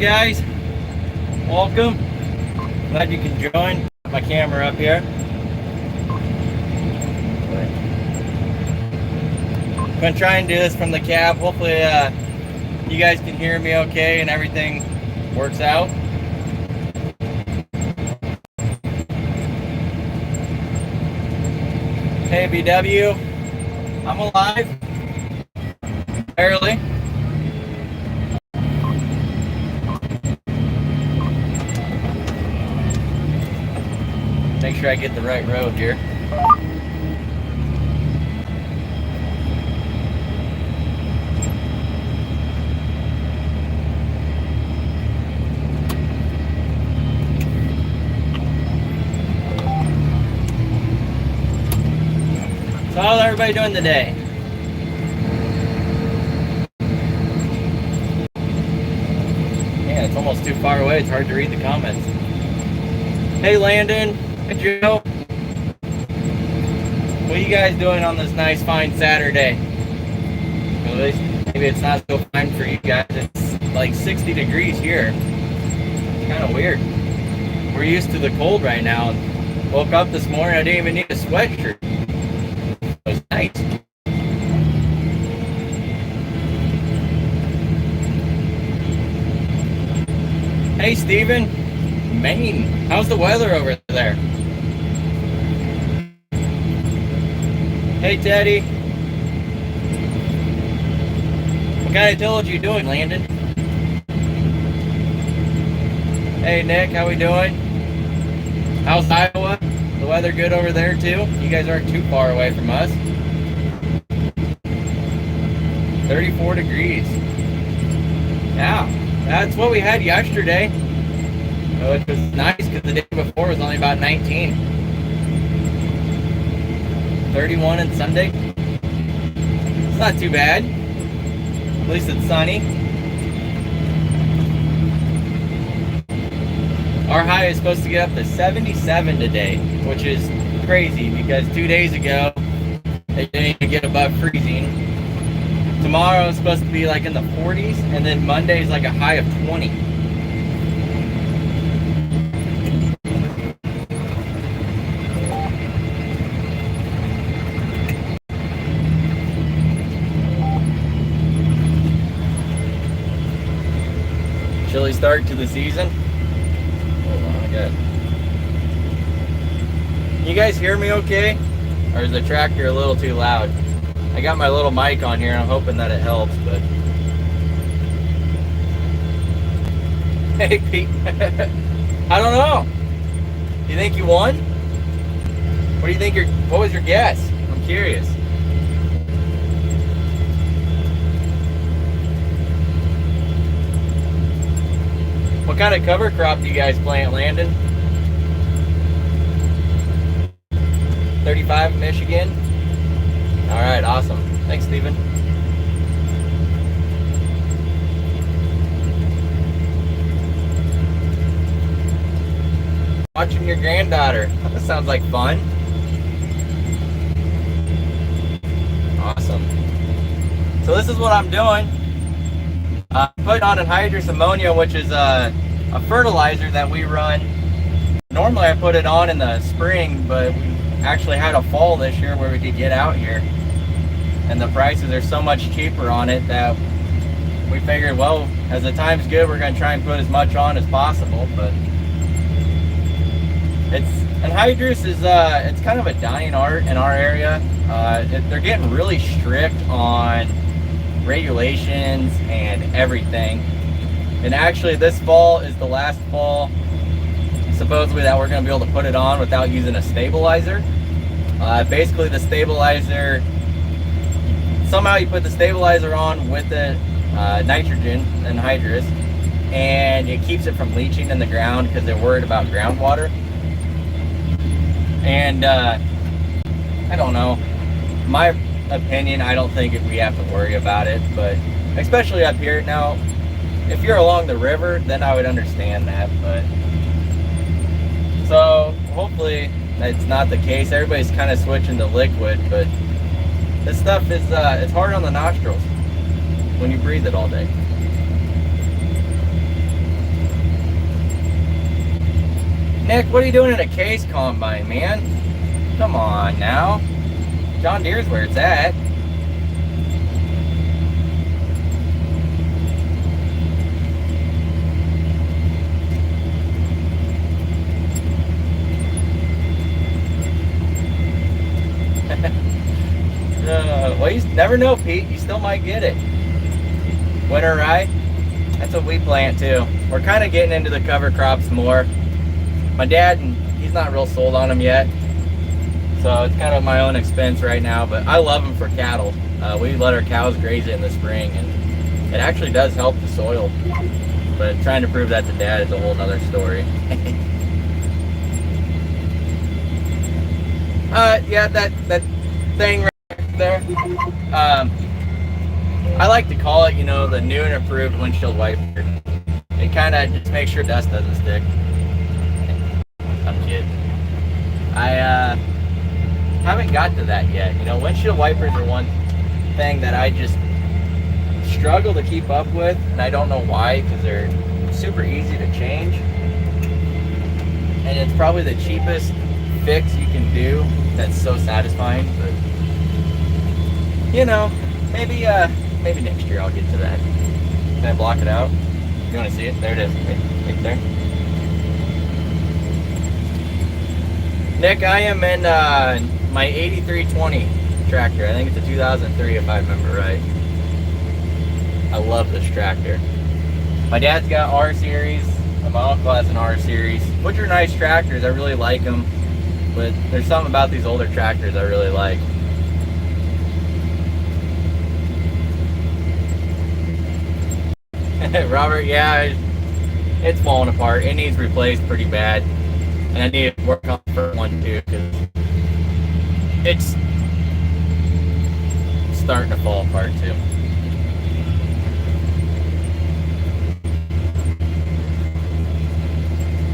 guys, welcome. Glad you can join. Put my camera up here. I'm gonna try and do this from the cab. Hopefully you guys can hear me okay and everything works out. Hey BW, I'm alive, barely. Make sure I get the right road here. So how's everybody doing today? Man, it's almost too far away. It's hard to read the comments. Hey Landon, hey Joe. What are you guys doing on this nice fine Saturday? Well, at least maybe it's not so fine for you guys. It's like 60 degrees here. It's kind of weird. We're used to the cold right now. Woke up this morning, I didn't even need a sweatshirt. It was nice. Hey Steven, Maine, how's the weather over there? Hey Teddy, what kind of tillage you doing, Landon? Hey Nick, how we doing? How's Iowa? The weather good over there too? You guys aren't too far away from us. 34 degrees. Yeah, that's what we had yesterday. Which was nice because the day before was only about 19. 31 on Sunday. It's not too bad. At least it's sunny. Our high is supposed to get up to 77 today, which is crazy because 2 days ago it didn't even get above freezing. Tomorrow is supposed to be like in the 40s, and then Monday is like a high of 20. Chilly start to the season. Hold on, I got. You guys hear me okay? Or is the tractor a little too loud? I got my little mic on here and I'm hoping that it helps, but. Hey Pete. I don't know. You think you won? What do you think what was your guess? I'm curious. What kind of cover crop do you guys plant, Landon? 35 Michigan? Alright, awesome. Thanks, Steven. Watching your granddaughter. That sounds like fun. Awesome. So this is what I'm doing. Putting on anhydrous ammonia, which is a fertilizer that we run. Normally I put it on in the spring, but we actually had a fall this year where we could get out here. And the prices are so much cheaper on it that we figured, well, as the time's good, we're going to try and put as much on as possible. But anhydrous is it's kind of a dying art in our area. They're getting really strict on regulations and everything. And actually this fall is the last fall supposedly that we're going to be able to put it on without using a stabilizer. Basically the stabilizer, somehow you put the stabilizer on with the nitrogen anhydrous, and it keeps it from leaching in the ground because they're worried about groundwater. And I don't know, my opinion, I don't think we have to worry about it, but especially up here now, if you're along the river, then I would understand that. But so hopefully that's not the case. Everybody's kind of switching to liquid, but this stuff is it's hard on the nostrils when you breathe it all day. Nick, what are you doing in a case combine, man? Come on now. John Deere's where it's at. Well, you never know, Pete. You still might get it. Winter rye? That's what we plant too. We're kind of getting into the cover crops more. My dad, he's not real sold on them yet. So it's kind of my own expense right now, but I love them for cattle. We let our cows graze it in the spring, and it actually does help the soil. But trying to prove that to Dad is a whole nother story. Yeah, that thing right there. I like to call it, you know, the new and improved windshield wiper. It kind of just makes sure dust doesn't stick. I'm kidding. I haven't got to that yet. You know, windshield wipers are one thing that I just struggle to keep up with, and I don't know why, because they're super easy to change, and it's probably the cheapest fix you can do that's so satisfying. But you know, maybe next year I'll get to that. Can I block it out? You want to see it? There it is, right there. Nick, I am in my 8320 tractor. I think it's a 2003 if I remember right. I love this tractor. My dad's got R series, and my uncle has an R series, which are nice tractors. I really like them, but there's something about these older tractors I really like. Robert, yeah, it's falling apart. It needs replaced pretty bad, and I need to work on the first one too, because it's starting to fall apart too.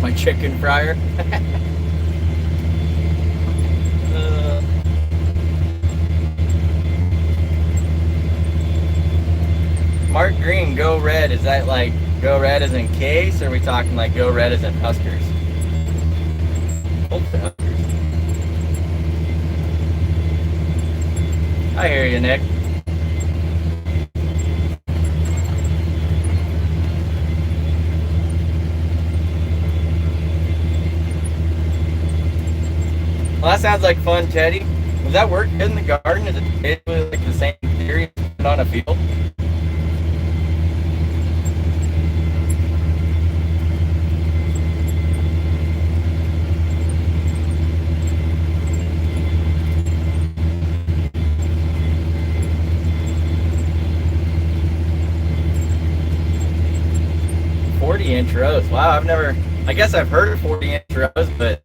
My chicken fryer. Mark Green, go red. Is that like go red as in case, or are we talking like go red as in Huskers? Huskers. I hear you, Nick. Well, that sounds like fun, Teddy. Does that work good in the garden? Is it basically like the same theory on a field? Inch rows. Wow, I guess I've heard of 40-inch rows, but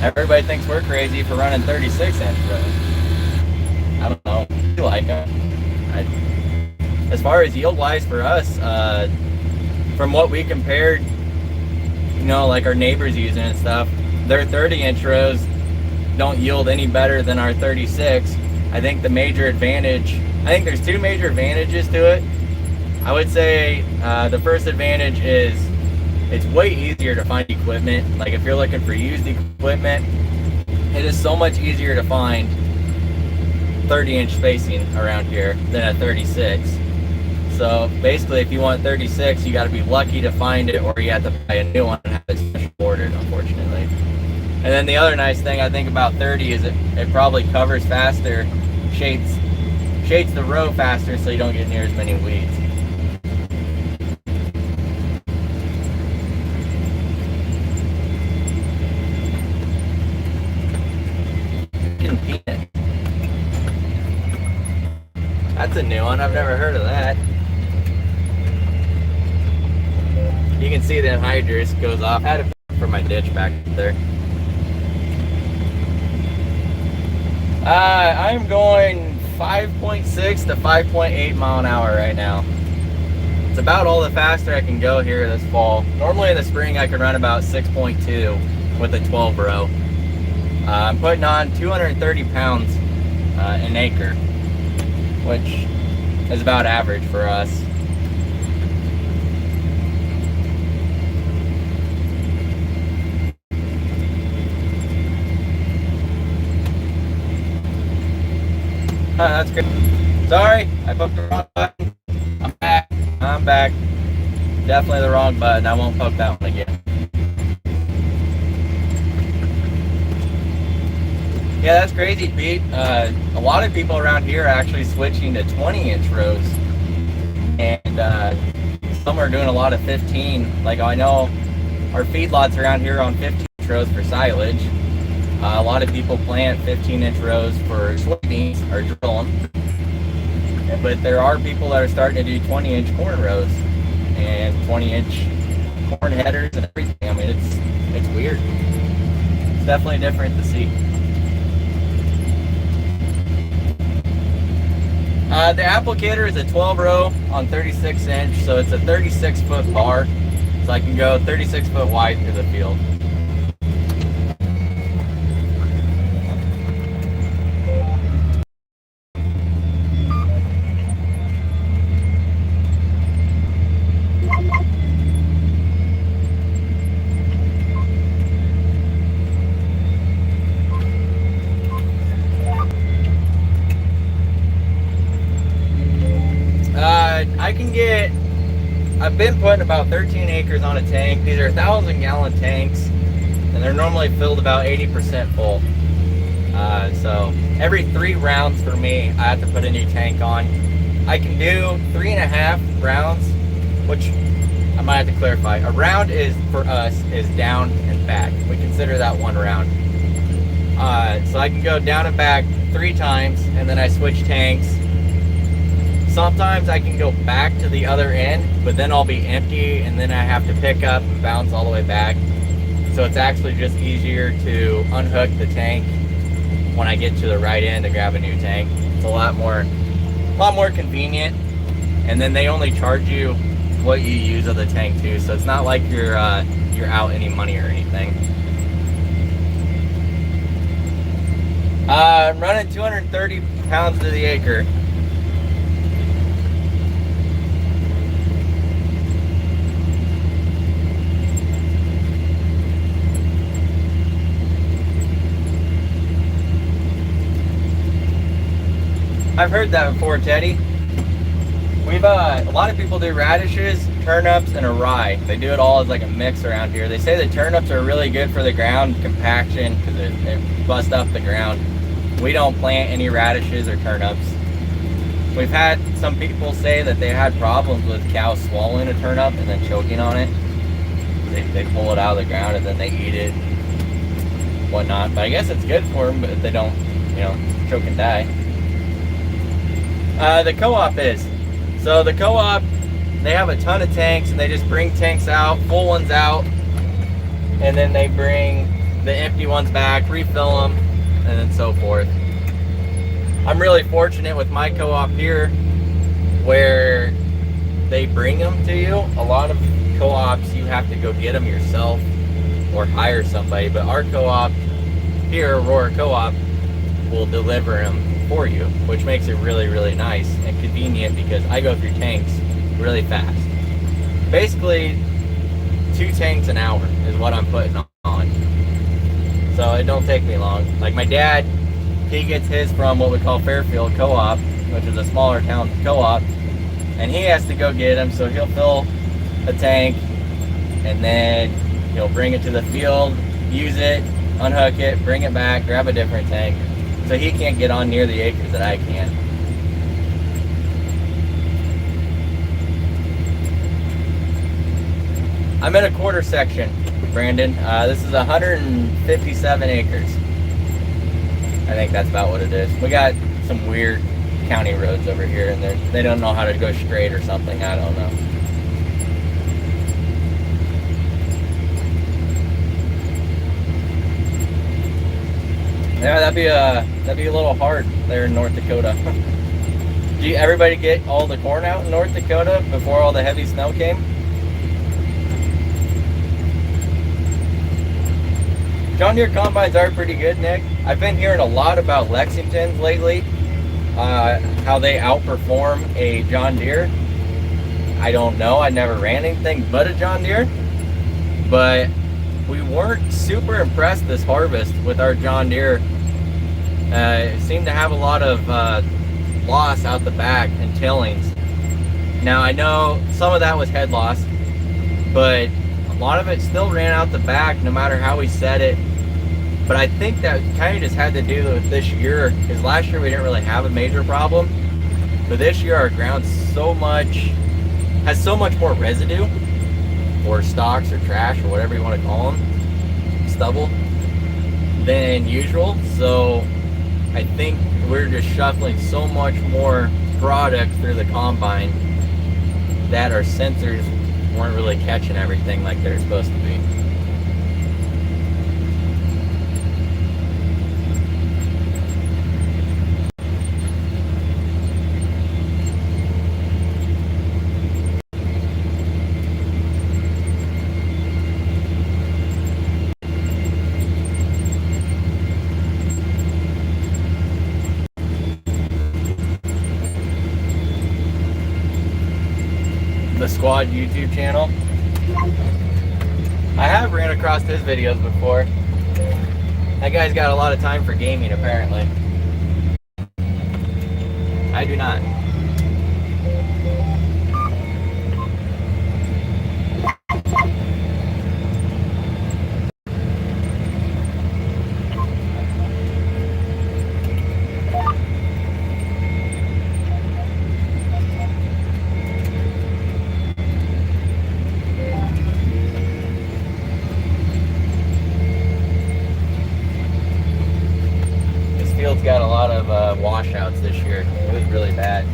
everybody thinks we're crazy for running 36-inch rows. I don't know. I like them. As far as yield-wise for us, from what we compared, you know, like our neighbors using and stuff, their 30-inch rows don't yield any better than our 36. I think there's two major advantages to it. I would say the first advantage is it's way easier to find equipment. Like if you're looking for used equipment, it is so much easier to find 30-inch spacing around here than a 36. So basically, if you want 36, you got to be lucky to find it, or you have to buy a new one and have it special ordered, unfortunately. And then the other nice thing I think about 30 is it probably covers faster, shades the row faster, so you don't get near as many weeds. That's a new one. I've never heard of that. You can see the anhydrous goes off. I had it for my ditch back there. I'm going 5.6 to 5.8 mile an hour right now. It's about all the faster I can go here this fall. Normally in the spring I can run about 6.2 with a 12 row. I'm putting on 230 pounds an acre, which is about average for us. That's great. Sorry, I poked the wrong button. I'm back. I'm back. Definitely the wrong button. I won't poke that one again. Yeah, that's crazy, Pete. A lot of people around here are actually switching to 20-inch rows. And some are doing a lot of 15. Like, I know our feedlots around here are on 15-inch rows for silage. A lot of people plant 15-inch rows for soybeans or drill them. But there are people that are starting to do 20-inch corn rows and 20-inch corn headers and everything. I mean, it's weird. It's definitely different to see. The applicator is a 12 row on 36 inch, so it's a 36-foot bar, so I can go 36 foot wide through the field. I've been putting about 13 acres on a tank. These are 1,000-gallon tanks, and they're normally filled about 80% full. So every 3 rounds for me, I have to put a new tank on. I can do 3.5 rounds, which I might have to clarify. A round is, for us, is down and back. We consider that 1 round. So I can go down and back 3 times, and then I switch tanks. Sometimes I can go back to the other end, but then I'll be empty, and then I have to pick up and bounce all the way back. So it's actually just easier to unhook the tank when I get to the right end to grab a new tank. It's a lot more convenient, and then they only charge you what you use of the tank too. So it's not like you're out any money or anything. I'm running 230 pounds to the acre. I've heard that before, Teddy. We've a lot of people do radishes, turnips, and a rye. They do it all as like a mix around here. They say the turnips are really good for the ground compaction because it busts up the ground. We don't plant any radishes or turnips. We've had some people say that they had problems with cows swallowing a turnip and then choking on it. They pull it out of the ground and then they eat it, whatnot. But I guess it's good for them, but they don't, choke and die. The co-op is. So the co-op, they have a ton of tanks, and they just bring tanks out, full ones out, and then they bring the empty ones back, refill them, and then so forth. I'm really fortunate with my co-op here where they bring them to you. A lot of co-ops, you have to go get them yourself or hire somebody, but our co-op here, Aurora Co-op, will deliver them for you, which makes it really, really nice and convenient because I go through tanks really fast. Basically, 2 tanks an hour is what I'm putting on. So it don't take me long. Like my dad, he gets his from what we call Fairfield Co-op, which is a smaller town co-op, and he has to go get them, so he'll fill a tank and then he'll bring it to the field, use it, unhook it, bring it back, grab a different tank. So he can't get on near the acres that I can. I'm in a quarter section, Brandon. This is 157 acres. I think that's about what it is. We got some weird county roads over here, and they don't know how to go straight or something. I don't know. Yeah, that'd be a little hard there in North Dakota. Do everybody get all the corn out in North Dakota before all the heavy snow came? John Deere combines are pretty good, Nick. I've been hearing a lot about Lexingtons lately, how they outperform a John Deere. I don't know, I never ran anything but a John Deere, but we weren't super impressed this harvest with our John Deere. It seemed to have a lot of loss out the back and tillings. Now I know some of that was head loss, but a lot of it still ran out the back no matter how we set it. But I think that kind of just had to do with this year, because last year we didn't really have a major problem. But this year our ground has so much more residue, or stalks or trash or whatever you want to call them, stubble, than usual. So I think we're just shuffling so much more product through the combine that our sensors weren't really catching everything like they're supposed to be. The Squad YouTube channel. I have ran across his videos before. That guy's got a lot of time for gaming, apparently. I do not. Got a lot of washouts this year. It was really bad.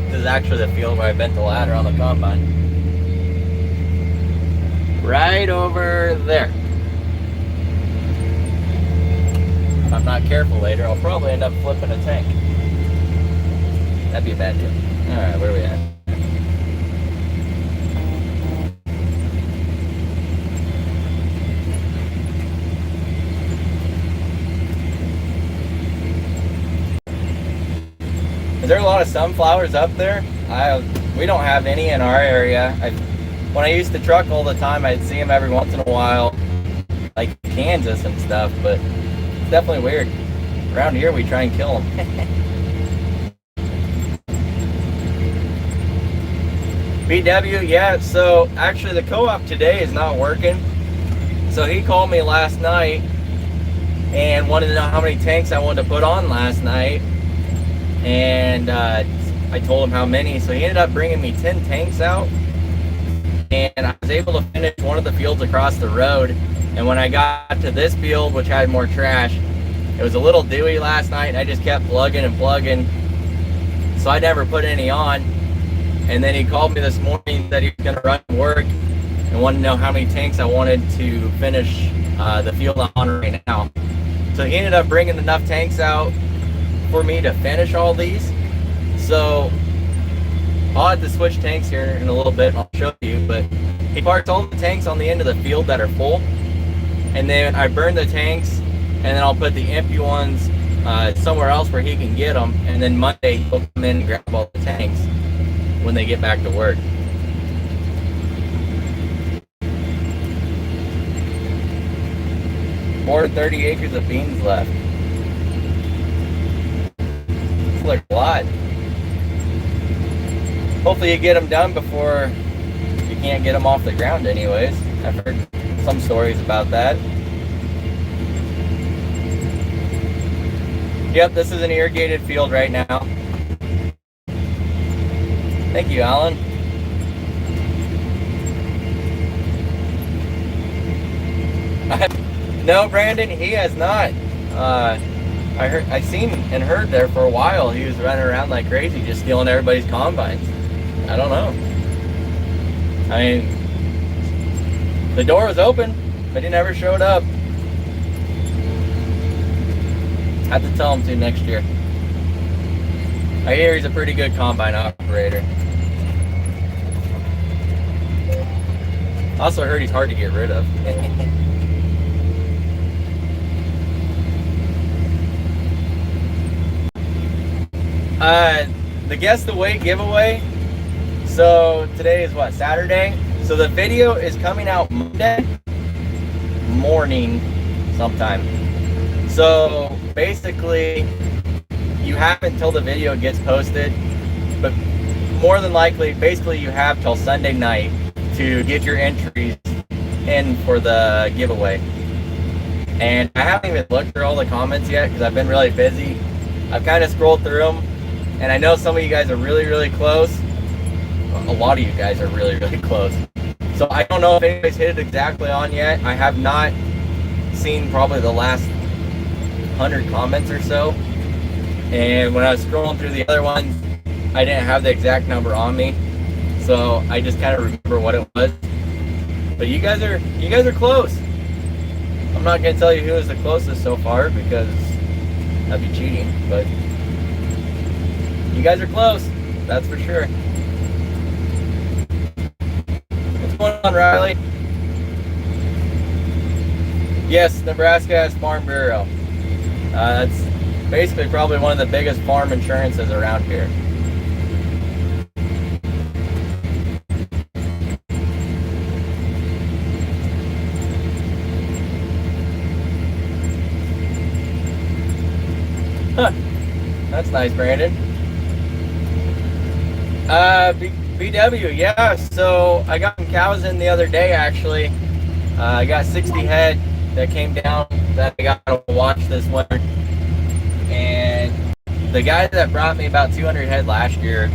This is actually the field where I bent the ladder on the combine. Right over there. If I'm not careful later, I'll probably end up flipping a tank. That'd be a bad deal. Alright, where are we at? Is there a lot of sunflowers up there? We don't have any in our area. When I used to truck all the time, I'd see them every once in a while, like Kansas and stuff, but it's definitely weird. Around here, we try and kill them. BW, yeah, so actually the co-op today is not working. So he called me last night and wanted to know how many tanks I wanted to put on last night. And I told him how many, so he ended up bringing me 10 tanks out, and I was able to finish one of the fields across the road. And when I got to this field, which had more trash, it was a little dewy last night, and I just kept plugging and plugging, so I never put any on. And then he called me this morning that he was going to run to work and wanted to know how many tanks I wanted to finish the field I'm on right now. So he ended up bringing enough tanks out for me to finish all these. So I'll have to switch tanks here in a little bit and I'll show you, but he parked all the tanks on the end of the field that are full, and then I burn the tanks, and then I'll put the empty ones somewhere else where he can get them, and then Monday he'll come in and grab all the tanks when they get back to work. More than 30 acres of beans left. Like a lot. Hopefully you get them done before you can't get them off the ground anyways. I've heard some stories about that. Yep, this is an irrigated field right now. Thank you, Alan. No, Brandon, he has not. I seen and heard there for a while he was running around like crazy just stealing everybody's combines. I don't know. I mean, the door was open, but he never showed up. I have to tell him to next year. I hear he's a pretty good combine operator. Also heard he's hard to get rid of. The Guess the Weight giveaway. So today is what, Saturday? So the video is coming out Monday morning sometime. So basically you have until the video gets posted, but more than likely, basically you have till Sunday night to get your entries in for the giveaway. And I haven't even looked through all the comments yet because I've been really busy. I've kind of scrolled through them, and I know some of you guys are really close. A lot of you guys are really close. So I don't know if anybody's hit it exactly on yet. I have not seen probably the last 100 comments or so. And when I was scrolling through the other ones, I didn't have the exact number on me. So I just kind of remember what it was. But you guys are close. I'm not gonna tell you who is the closest so far because that'd be cheating, but you guys are close, that's for sure. What's going on, Riley? Yes, Nebraska has Farm Bureau. That's basically probably one of the biggest farm insurances around here. Huh. That's nice, Brandon. BW, yeah, so I got some cows in the other day, actually. I got 60 head that came down that I got to watch this winter. And the guy that brought me about 200 head last year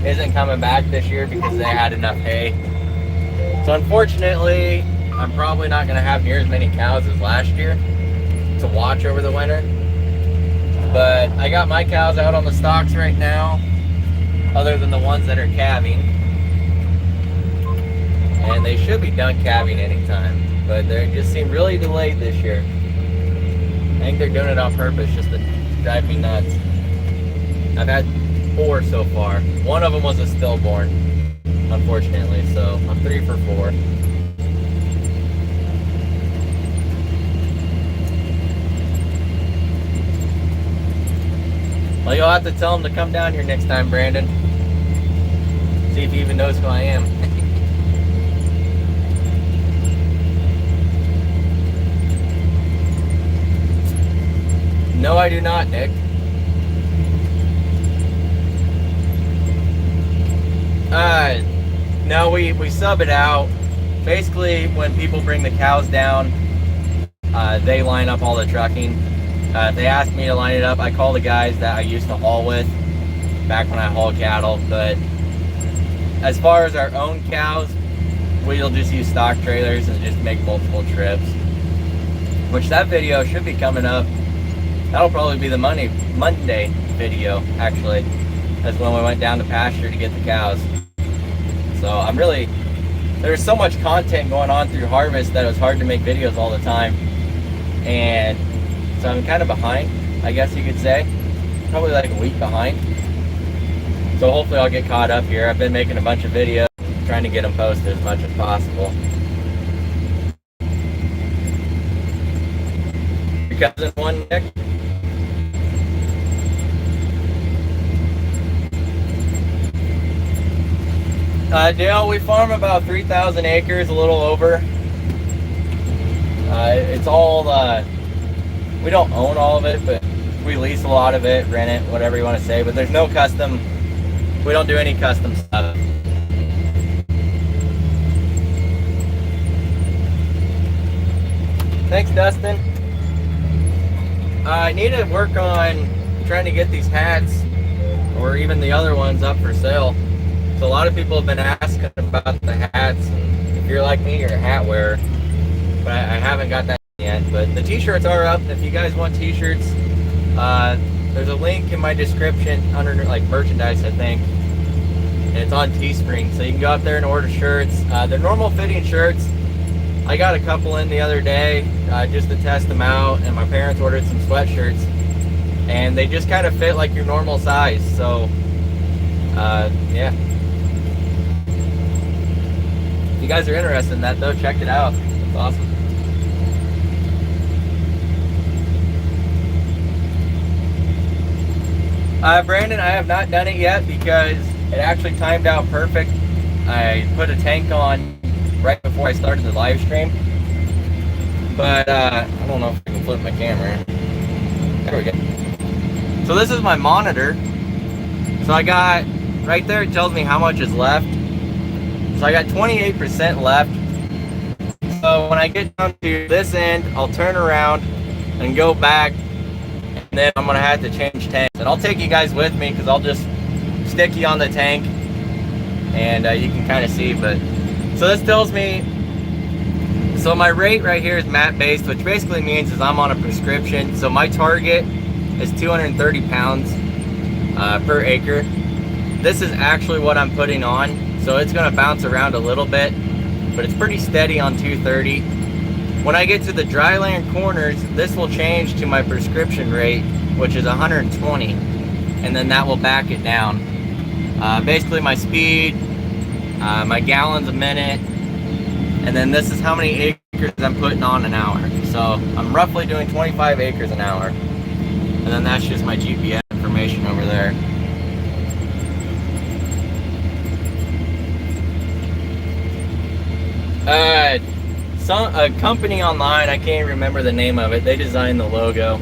isn't coming back this year because they had enough hay. So unfortunately, I'm probably not going to have near as many cows as last year to watch over the winter. But I got my cows out on the stocks right now, other than the ones that are calving. And they should be done calving anytime, but they just seem really delayed this year. I think they're doing it on purpose just to drive me nuts. I've had 4 so far. One of them was a stillborn, unfortunately, so I'm 3 for 4. Well, you'll have to tell him to come down here next time, Brandon. See if he even knows who I am. No, I do not, Nick. No, we sub it out. Basically, when people bring the cows down, they line up all the trucking. They asked me to line it up. I call the guys that I used to haul with back when I hauled cattle. But as far as our own cows, we'll just use stock trailers and just make multiple trips. Which that video should be coming up. That'll probably be the Monday video, actually. That's when we went down to pasture to get the cows. So there's so much content going on through harvest that it was hard to make videos all the time. And so I'm kind of behind, I guess you could say. Probably like a week behind. So hopefully I'll get caught up here. I've been making a bunch of videos, trying to get them posted as much as possible. Your cousin won, Nick? Dale, we farm about 3,000 acres, a little over. It's all, we don't own all of it, but we lease a lot of it, rent it, whatever you want to say. But there's no custom, we don't do any custom stuff. Thanks, Dustin. I need to work on trying to get these hats, or even the other ones, up for sale. So a lot of people have been asking about the hats. If you're like me, you're a hat wearer. But I haven't got that yet. But the t-shirts are up. If you guys want t-shirts, there's a link in my description under like merchandise, I think. And it's on Teespring. So you can go up there and order shirts. They're normal fitting shirts. I got a couple in the other day just to test them out. And my parents ordered some sweatshirts. And they just kind of fit like your normal size. So, yeah. If you guys are interested in that though, check it out. It's awesome. Brandon, I have not done it yet because it actually timed out perfect. I put a tank on right before I started the live stream. But I don't know if I can flip my camera. There we go. So this is my monitor. So I got, right there it tells me how much is left. So I got 28% left. So when I get down to this end, I'll turn around and go back, and then I'm gonna have to change tanks. And I'll take you guys with me because I'll just stick you on the tank and you can kind of see. But so this tells me, so my rate right here is mat based, which basically means is I'm on a prescription. So my target is 230 pounds per acre. This is actually what I'm putting on, so it's gonna bounce around a little bit, but it's pretty steady on 230. When I get to the dry land corners, this will change to my prescription rate, which is 120, and then that will back it down. Basically my speed, my gallons a minute, and then this is how many acres I'm putting on an hour. So I'm roughly doing 25 acres an hour, and then that's just my GPS information over there. A company online, I can't remember the name of it, they designed the logo.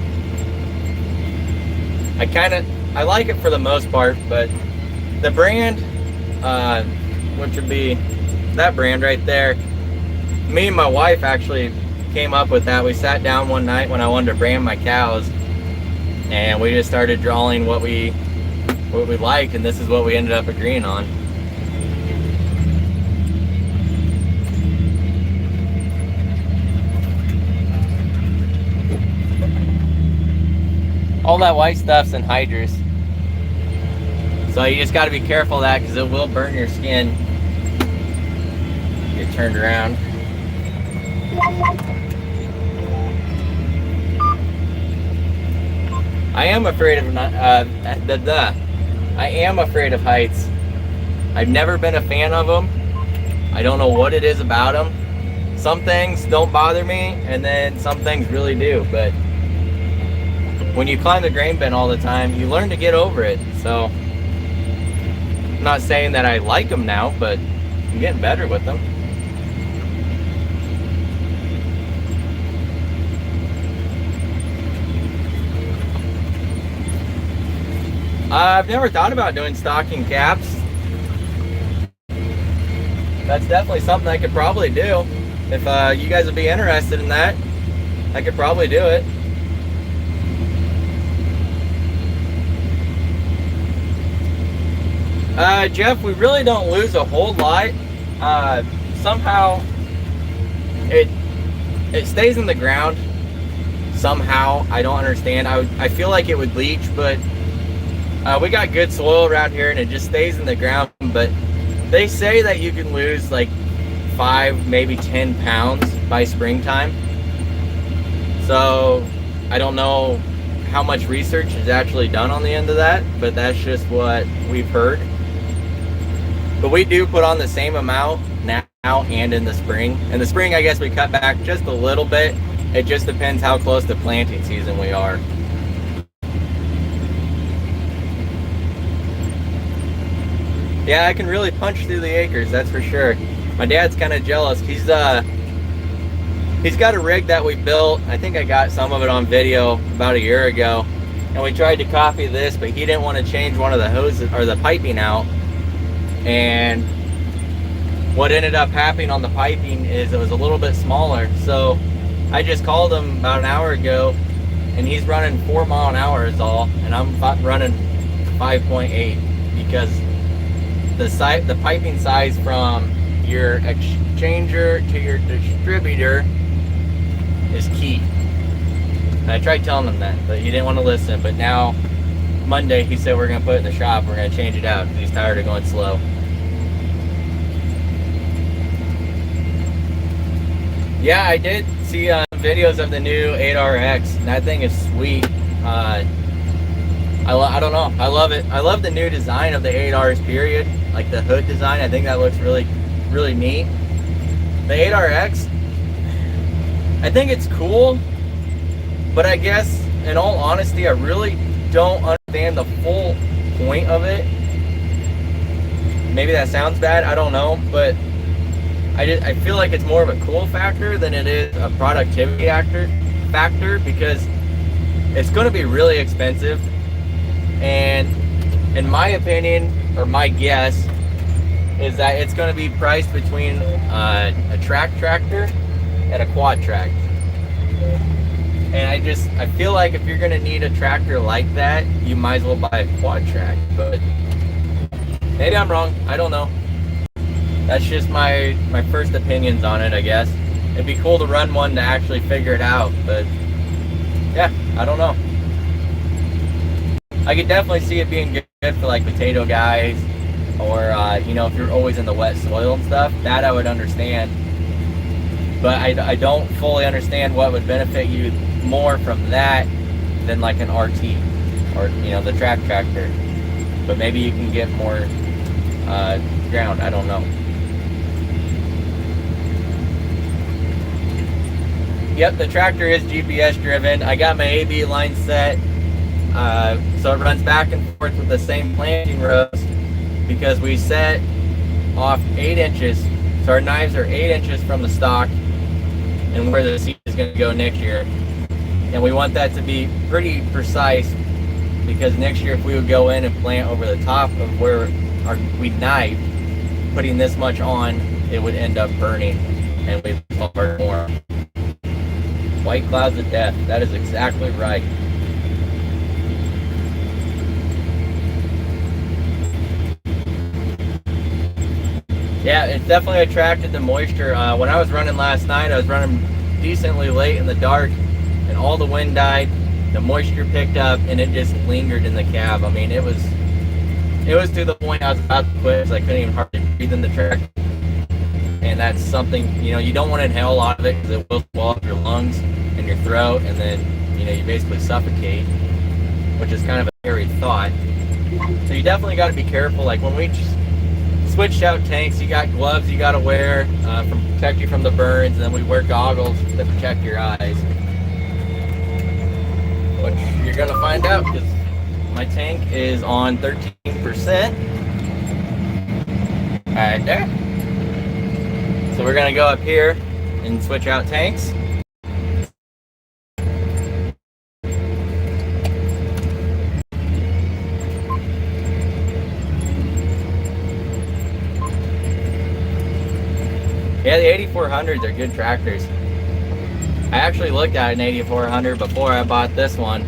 I like it for the most part, but the brand, which would be that brand right there, me and my wife actually came up with that. We sat down one night when I wanted to brand my cows, and we just started drawing what we liked, and this is what we ended up agreeing on. All that white stuff's anhydrous. So you just got to be careful of that because it will burn your skin. Get turned around. I am afraid of I am afraid of heights. I've never been a fan of them. I don't know what it is about them. Some things don't bother me, and then some things really do. But when you climb the grain bin all the time, you learn to get over it. So I'm not saying that I like them now, but I'm getting better with them. I've never thought about doing stocking caps. That's definitely something I could probably do. If you guys would be interested in that, I could probably do it. Jeff, we really don't lose a whole lot. Somehow it stays in the ground. Somehow, I don't understand. I feel like it would leach, but we got good soil around here and it just stays in the ground. But they say that you can lose like 5, maybe 10 pounds by springtime. So I don't know how much research is actually done on the end of that, but that's just what we've heard. But we do put on the same amount now and in the spring. In the spring, I guess we cut back just a little bit. It just depends how close to planting season we are. Yeah, I can really punch through the acres, that's for sure. My dad's kind of jealous. He's got a rig that we built. I think I got some of it on video about a year ago. And we tried to copy this, but he didn't want to change one of the hoses or the piping out. And what ended up happening on the piping is it was a little bit smaller. So I just called him about an hour ago, and he's running 4 mile an hour is all, and I'm running 5.8 because the piping size from your exchanger to your distributor is key. And I tried telling him that, but he didn't want to listen. But now Monday he said we're gonna put it in the shop, we're gonna change it out because he's tired of going slow. Yeah, I did see videos of the new 8RX, and that thing is sweet. I don't know, I love it. I love the new design of the 8Rs period, like the hood design. I think that looks really, really neat. The 8RX, I think it's cool, but I guess in all honesty, I really don't understand the full point of it. Maybe that sounds bad, I don't know, but I feel like it's more of a cool factor than it is a productivity factor because it's going to be really expensive And in my opinion, or my guess, is that it's going to be priced between a track tractor and a quad track. And I feel like if you're going to need a tractor like that, you might as well buy a quad track. But maybe I'm wrong. I don't know. That's just my first opinions on it, I guess. It'd be cool to run one to actually figure it out, but yeah, I don't know. I could definitely see it being good for like potato guys, or you know, if you're always in the wet soil and stuff. That I would understand. But I don't fully understand what would benefit you more from that than like an RT or, you know, the track tractor. But maybe you can get more ground. I don't know. Yep, the tractor is GPS driven. I got my AB line set, so it runs back and forth with the same planting rows, because we set off 8 inches. So our knives are 8 inches from the stock and where the seed is going to go next year. And we want that to be pretty precise, because next year if we would go in and plant over the top of where we knife, putting this much on, it would end up burning and we'd burn more. White clouds of death. That is exactly right. Yeah, it definitely attracted the moisture. When I was running last night, I was running decently late in the dark, and all the wind died, the moisture picked up, and it just lingered in the cab. I mean, it was to the point I was about to quit because I couldn't even hardly breathe in the truck. And that's something, you know, you don't want to inhale a lot of it because it will swell up your lungs and your throat, and then, you know, you basically suffocate, which is kind of a scary thought. So you definitely got to be careful. Like when we just switched out tanks, you got gloves you got to wear to protect you from the burns, and then we wear goggles to protect your eyes, which you're going to find out because my tank is on 13%. Right there. So we're going to go up here and switch out tanks. Yeah, the 8400s are good tractors. I actually looked at an 8400 before I bought this one,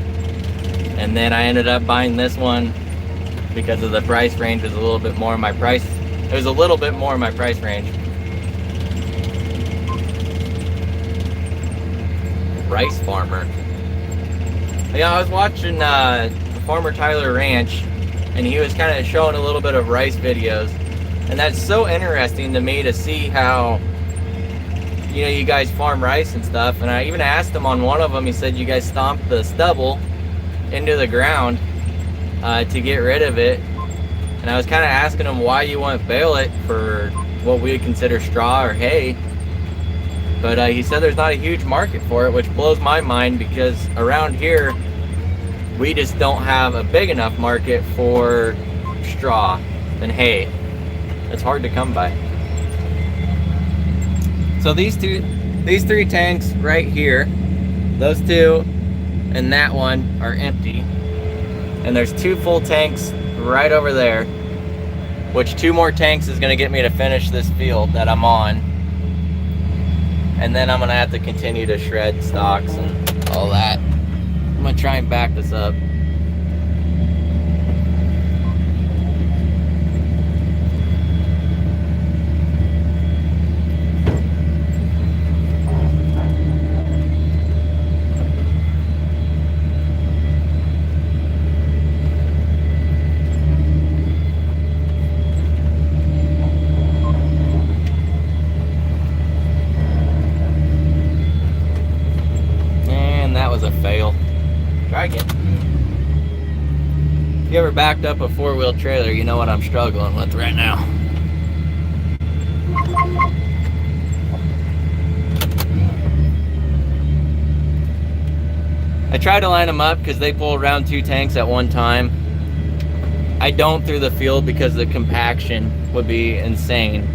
and then I ended up buying this one because of the price range was a little bit more in my price. It was a little bit more in my price range. Rice farmer. Yeah, I was watching Farmer Tyler Ranch, and he was kind of showing a little bit of rice videos, and that's so interesting to me to see how, you know, you guys farm rice and stuff. And I even asked him on one of them, he said you guys stomp the stubble into the ground to get rid of it. And I was kind of asking him why you wouldn't bale it for what we would consider straw or hay. But he said there's not a huge market for it, which blows my mind, because around here we just don't have a big enough market for straw and hay. It's hard to come by. So these three tanks right here, those two and that one are empty, and there's 2 full tanks right over there, which 2 more tanks is going to get me to finish this field that I'm on. And then I'm going to have to continue to shred stalks and all that. I'm going to try and back this up. A fail. Try again. If you ever backed up a 4-wheel trailer, you know what I'm struggling with right now. I try to line them up because they pull around 2 tanks at one time. I don't through the field because the compaction would be insane,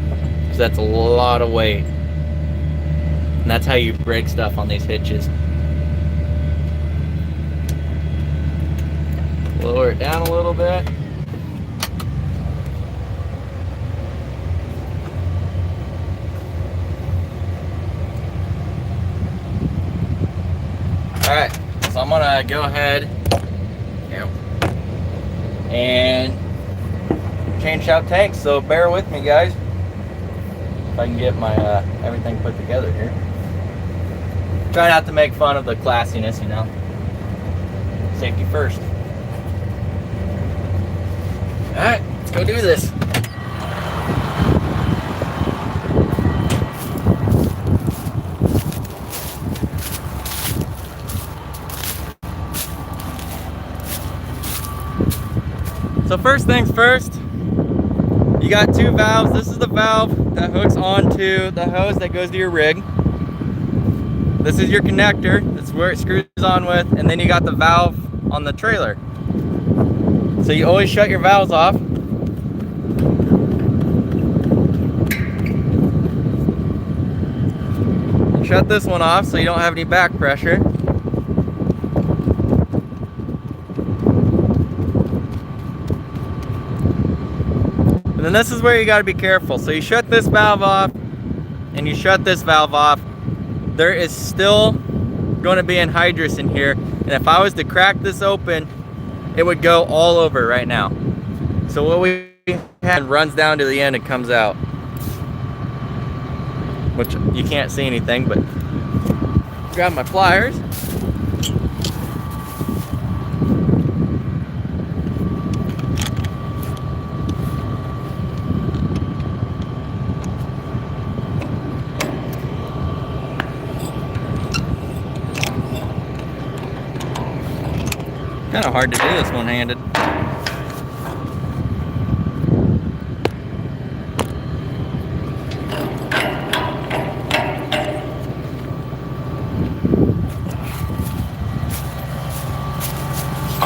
because that's a lot of weight, and that's how you break stuff on these hitches. lower it down a little bit. Alright, so I'm gonna go ahead and change out tanks, so bear with me, guys. If I can get my everything put together here. Try not to make fun of the classiness, you know. Safety first. Alright, let's go do this. So first things first, you got two valves. This is the valve that hooks onto the hose that goes to your rig. This is your connector. That's where it screws on with. And then you got the valve on the trailer. So you always shut your valves off. Shut this one off so you don't have any back pressure. And then this is where you got to be careful. So you shut this valve off and you shut this valve off. There is still going to be anhydrous in here. And if I was to crack this open, it would go all over right now. So what we have runs down to the end and comes out. Which you can't see anything, but grab my pliers. Kind of hard to do this one-handed.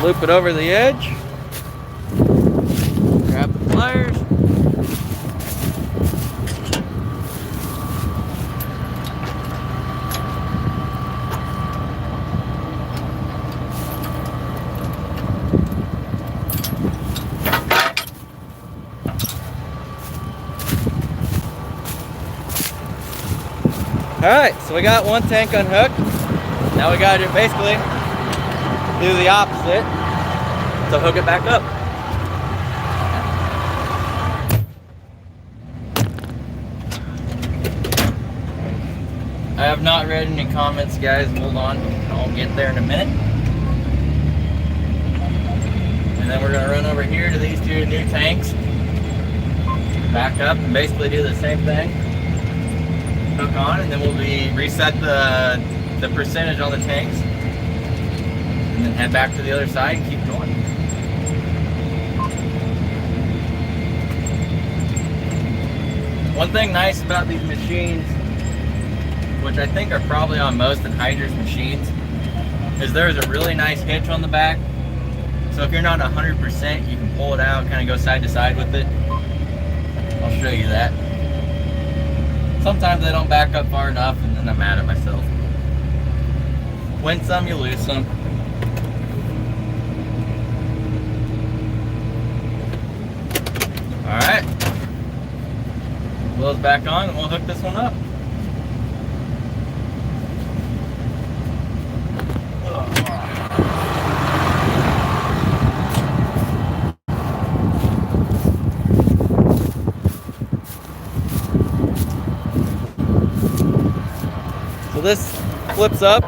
Loop it over the edge. Grab the pliers. Alright, so we got one tank unhooked. Now we gotta basically do the opposite to hook it back up. I have not read any comments, guys. Hold on, I'll get there in a minute. And then we're gonna run over here to these two new tanks, back up and basically do the same thing. Hook on, and then we'll reset the percentage on the tanks, and then head back to the other side and keep going. One thing nice about these machines, which I think are probably on most anhydrous machines, is there's a really nice hitch on the back. So if you're not 100%, you can pull it out, kind of go side to side with it. I'll show you that. Sometimes I don't back up far enough, and then I'm mad at myself. Win some, you lose some. Alright. Wheels back on, and we'll hook this one up. This flips up,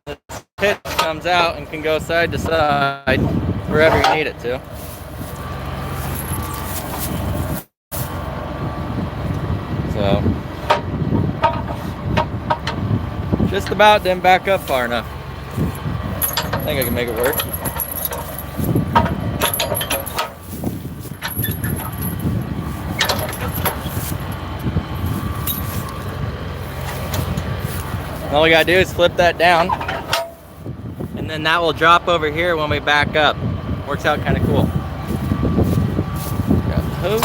this hitch comes out and can go side to side wherever you need it to. So, just about didn't back up far enough. I think I can make it work. All we gotta do is flip that down, and then that will drop over here when we back up. Works out kind of cool. Grab the hose.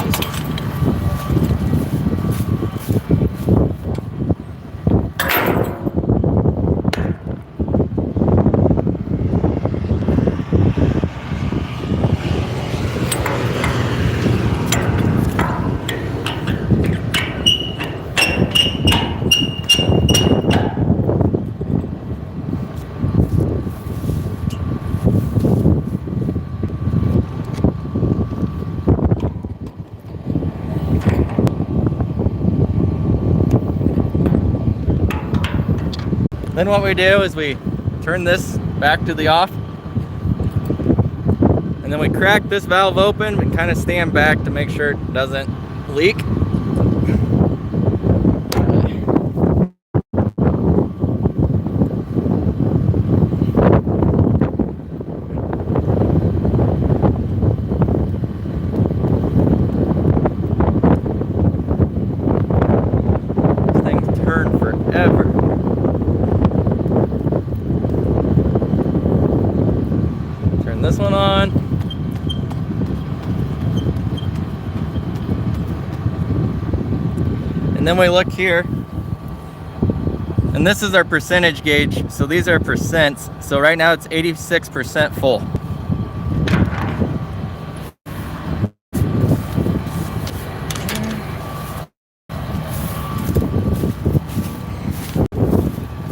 Then what we do is we turn this back to the off, and then we crack this valve open and kind of stand back to make sure it doesn't leak. These things turn forever. Turn this one on. And then we look here, and this is our percentage gauge. So these are percents. So right now it's 86% full.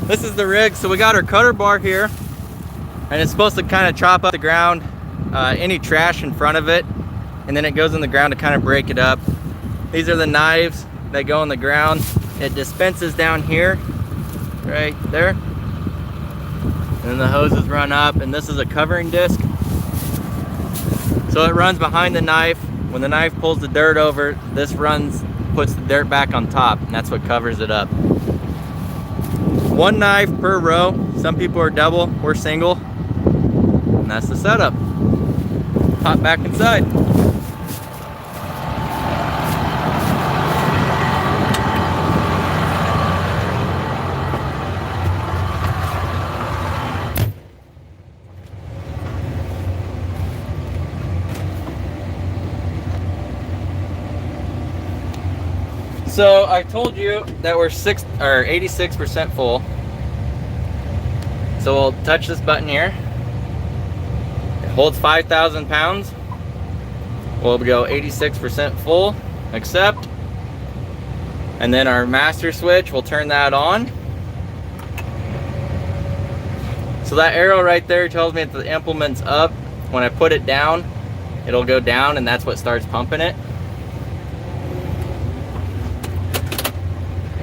This is the rig. So we got our cutter bar here, and it's supposed to kind of chop up the ground, any trash in front of it, and then it goes in the ground to kind of break it up. These are the knives that go in the ground. It dispenses down here, right there, and then the hoses run up, and this is a covering disc. So it runs behind the knife. When the knife pulls the dirt over, this puts the dirt back on top, and that's what covers it up. One knife per row. Some people are double, we're single, and that's the setup. Hop back inside. So I told you that we're 86% full. So we'll touch this button here. It holds 5,000 pounds. We'll go 86% full, accept. And then our master switch, we'll turn that on. So that arrow right there tells me that the implement's up. When I put it down, it'll go down, and that's what starts pumping it.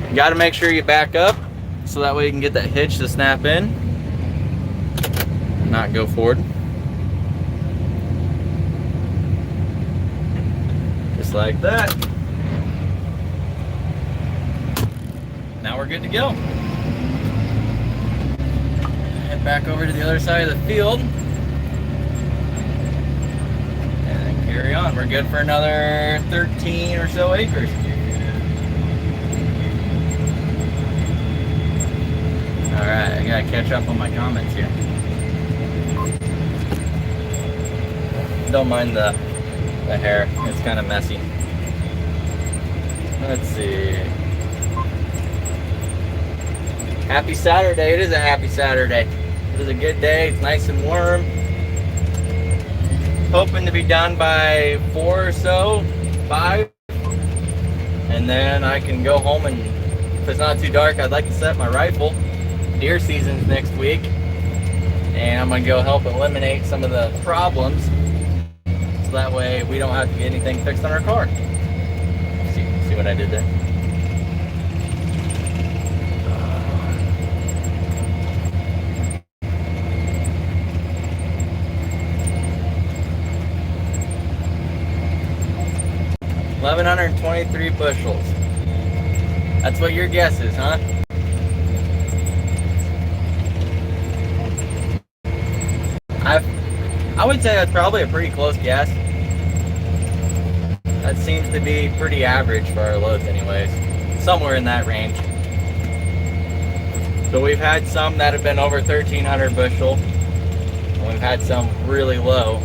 You got to make sure you back up so that way you can get that hitch to snap in, not go forward. Just like that. Now we're good to go. Head back over to the other side of the field and then carry on. We're good for another 13 or so acres. Alright, I gotta catch up on my comments here. Don't mind the hair, it's kind of messy. Let's see. Happy Saturday. It is a happy Saturday. It is a good day. It's nice and warm. Hoping to be done by 4 or so, 5. And then I can go home, and if it's not too dark, I'd like to set my rifle. Deer season's next week, and I'm gonna go help eliminate some of the problems, so that way we don't have to get anything fixed on our car. See what I did there? $1,123 bushels. That's what your guess is, huh? I would say that's probably a pretty close guess. That seems to be pretty average for our loads anyways. Somewhere in that range. So we've had some that have been over 1,300 bushel. And we've had some really low.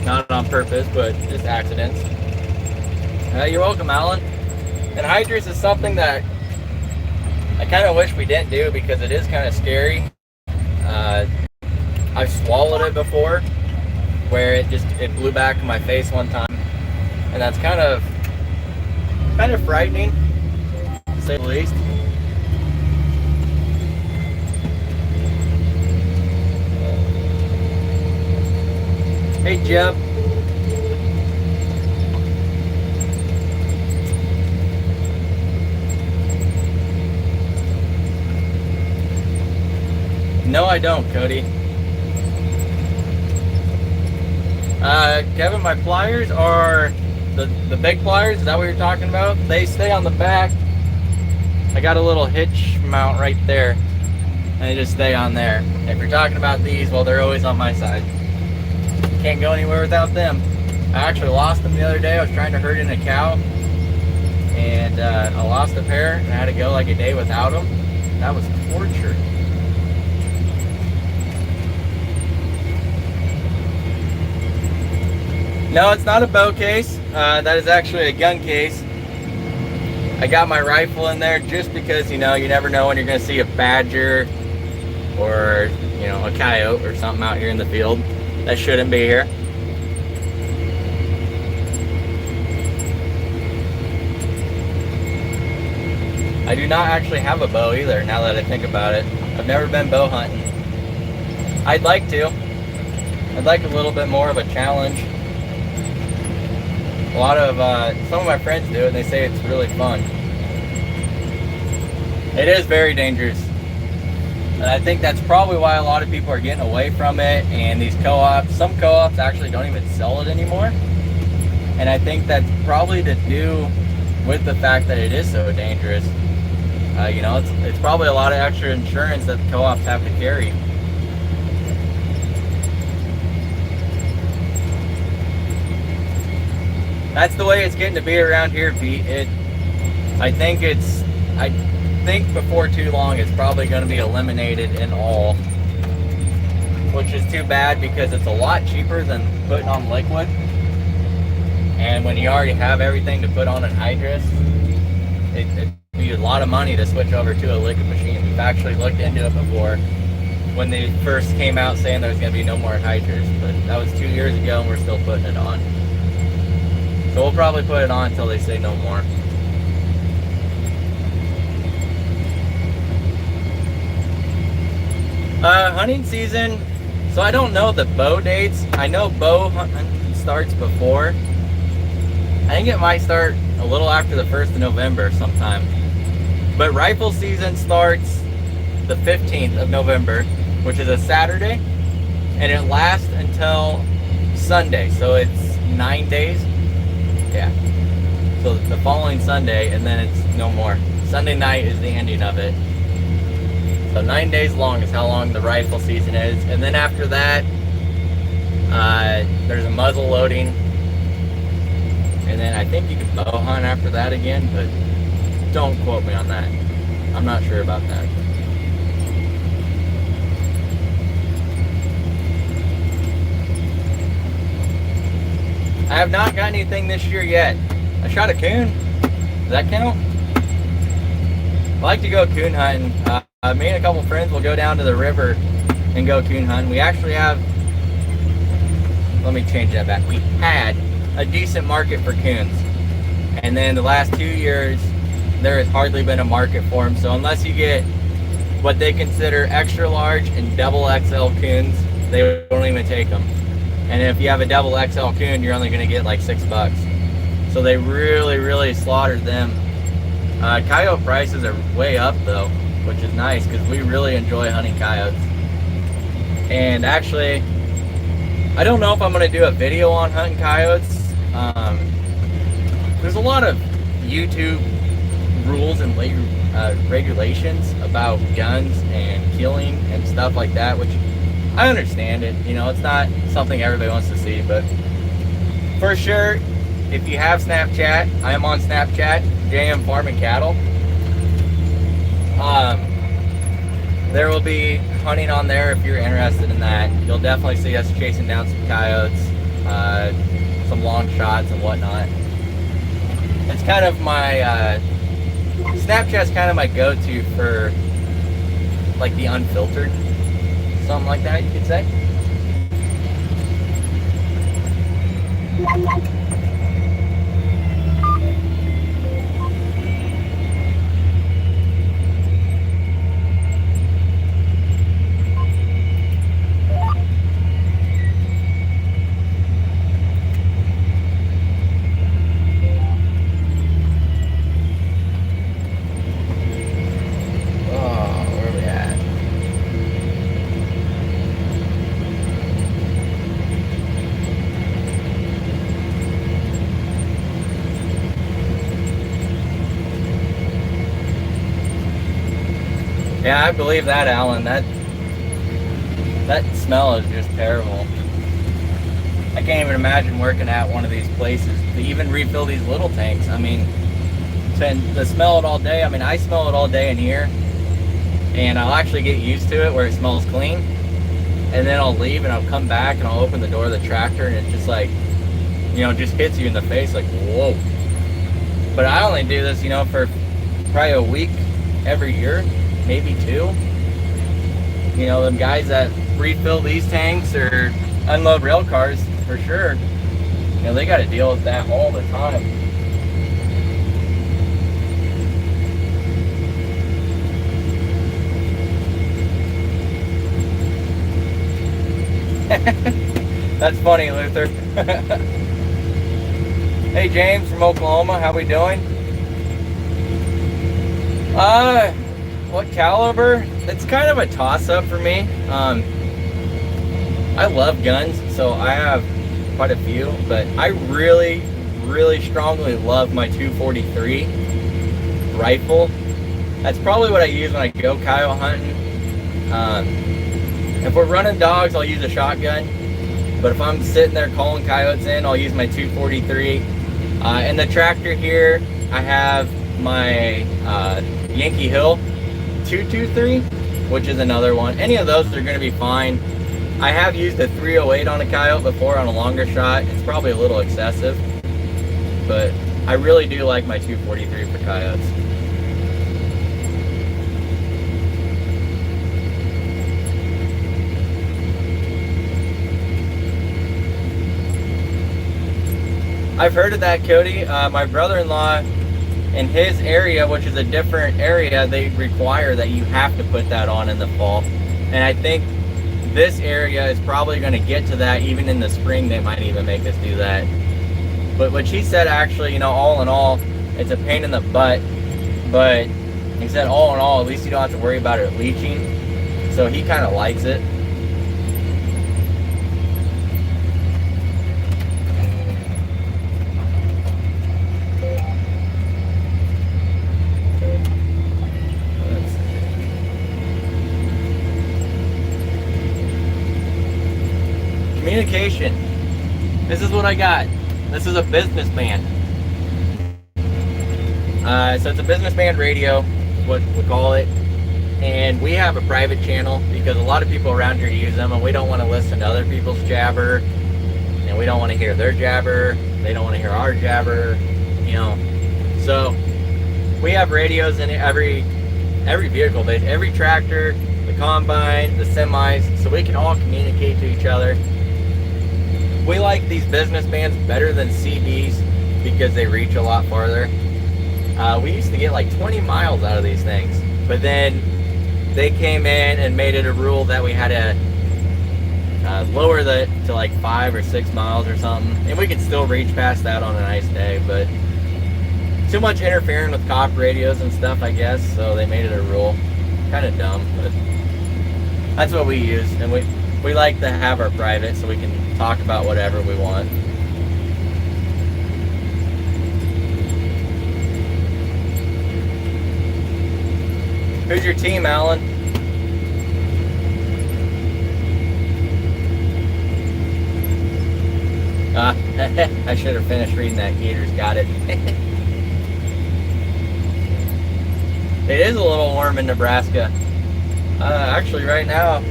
Not on purpose, but just accidents. You're welcome, Alan. Anhydrous is something that I kind of wish we didn't do because it is kind of scary. I've swallowed it before, where it blew back in my face one time, and that's kind of frightening, to say the least. Hey, Jeb. No, I don't, Cody. Kevin, my pliers are the big pliers. Is that what you're talking about? They stay on the back. I got a little hitch mount right there, and they just stay on there. If you're talking about these, well, they're always on my side. Can't go anywhere without them. I actually lost them the other day. I was trying to herd in a cow, and I lost a pair, and I had to go like a day without them. That was torture. No, it's not a bow case. That is actually a gun case. I got my rifle in there just because, you know, you never know when you're going to see a badger or, you know, a coyote or something out here in the field that shouldn't be here. I do not actually have a bow either, now that I think about it. I've never been bow hunting. I'd like to. I'd like a little bit more of a challenge. A lot of, some of my friends do it and they say it's really fun. It is very dangerous. And I think that's probably why a lot of people are getting away from it, and these co-ops, some co-ops actually don't even sell it anymore. And I think that's probably to do with the fact that it is so dangerous. You know, it's probably a lot of extra insurance that the co-ops have to carry. That's the way it's getting to be around here, Pete. I think before too long it's probably going to be eliminated in all, which is too bad because it's a lot cheaper than putting on liquid. And when you already have everything to put on anhydrous, it'd be a lot of money to switch over to a liquid machine. We've actually looked into it before when they first came out saying there was going to be no more anhydrous, but that was 2 years ago and we're still putting it on. So we'll probably put it on until they say no more. Hunting season, so I don't know the bow dates. I know bow hunting starts before. I think it might start a little after the 1st of November sometime. But rifle season starts the 15th of November, which is a Saturday, and it lasts until Sunday, so it's 9 days. Yeah. So the following Sunday, and then it's no more. Sunday night is the ending of it. So 9 days long is how long the rifle season is. And then after that, there's a muzzle loading. And then I think you can bow hunt after that again, but don't quote me on that. I'm not sure about that. I have not got anything this year yet. I shot a coon. Does that count? I like to go coon hunting. Me and a couple friends will go down to the river and go coon hunting. We actually have, let me change that back. We had a decent market for coons. And then the last 2 years, there has hardly been a market for them. So unless you get what they consider extra large and double XL coons, they don't even take them. And if you have a double XL coon, you're only going to get like $6. So they really slaughtered them. Coyote prices are way up though, which is nice because we really enjoy hunting coyotes. And actually, I don't know if I'm going to do a video on hunting coyotes. There's a lot of YouTube rules and regulations about guns and killing and stuff like that, which I understand it. You know, it's not something everybody wants to see, but for sure, if you have Snapchat, I am on Snapchat, jmfarmandcattle. There will be hunting on there if you're interested in that. You'll definitely see us chasing down some coyotes, some long shots and whatnot. It's kind of my, Snapchat's kind of my go-to for like the unfiltered, something like that you could say. Yeah, I believe that, Alan. That smell is just terrible. I can't even imagine working at one of these places to even refill these little tanks. I mean, to smell it all day. I mean, I smell it all day in here, and I'll actually get used to it where it smells clean. And then I'll leave and I'll come back and I'll open the door of the tractor and it's just like, you know, just hits you in the face like, whoa. But I only do this, you know, for probably a week every year, maybe 2. You know, them guys that refill these tanks or unload rail cars, for sure, you know, they got to deal with that all the time. That's funny, Luther. Hey, James from Oklahoma, how we doing? What caliber? It's kind of a toss-up for me. I love guns, so I have quite a few, but I really, really strongly love my 243 rifle. That's probably what I use when I go coyote hunting. If we're running dogs, I'll use a shotgun. But if I'm sitting there calling coyotes in, I'll use my 243. In the tractor here, I have my Yankee Hill 223, which is another one. Any of those are going to be fine. I have used a 308 on a coyote before on a longer shot. It's probably a little excessive, but I really do like my 243 for coyotes. I've heard of that, Cody. My brother-in-law, in his area, which is a different area, they require that you have to put that on in the fall. And I think this area is probably going to get to that. Even in the spring, they might even make us do that. But what she said, actually, you know, all in all, it's a pain in the butt. But he said, all in all, at least you don't have to worry about it leaching. So he kind of likes it. Communication. This is what I got. This is a business band. So it's a business band radio, what we call it. And we have a private channel because a lot of people around here use them, and we don't want to listen to other people's jabber, and we don't want to hear their jabber. They don't want to hear our jabber, you know. So we have radios in every vehicle, every tractor, the combine, the semis, so we can all communicate to each other. We like these business bands better than CDs because they reach a lot farther. We used to get like 20 miles out of these things, but then they came in and made it a rule that we had to lower that to like 5 or 6 miles or something, and we could still reach past that on a nice day, but too much interfering with cop radios and stuff, I guess, so they made it a rule. Kind of dumb, but that's what we use, and we like to have our private so we can talk about whatever we want. Who's your team, Alan? I should have finished reading that. Gator's got it. It is a little warm in Nebraska. Actually, right now,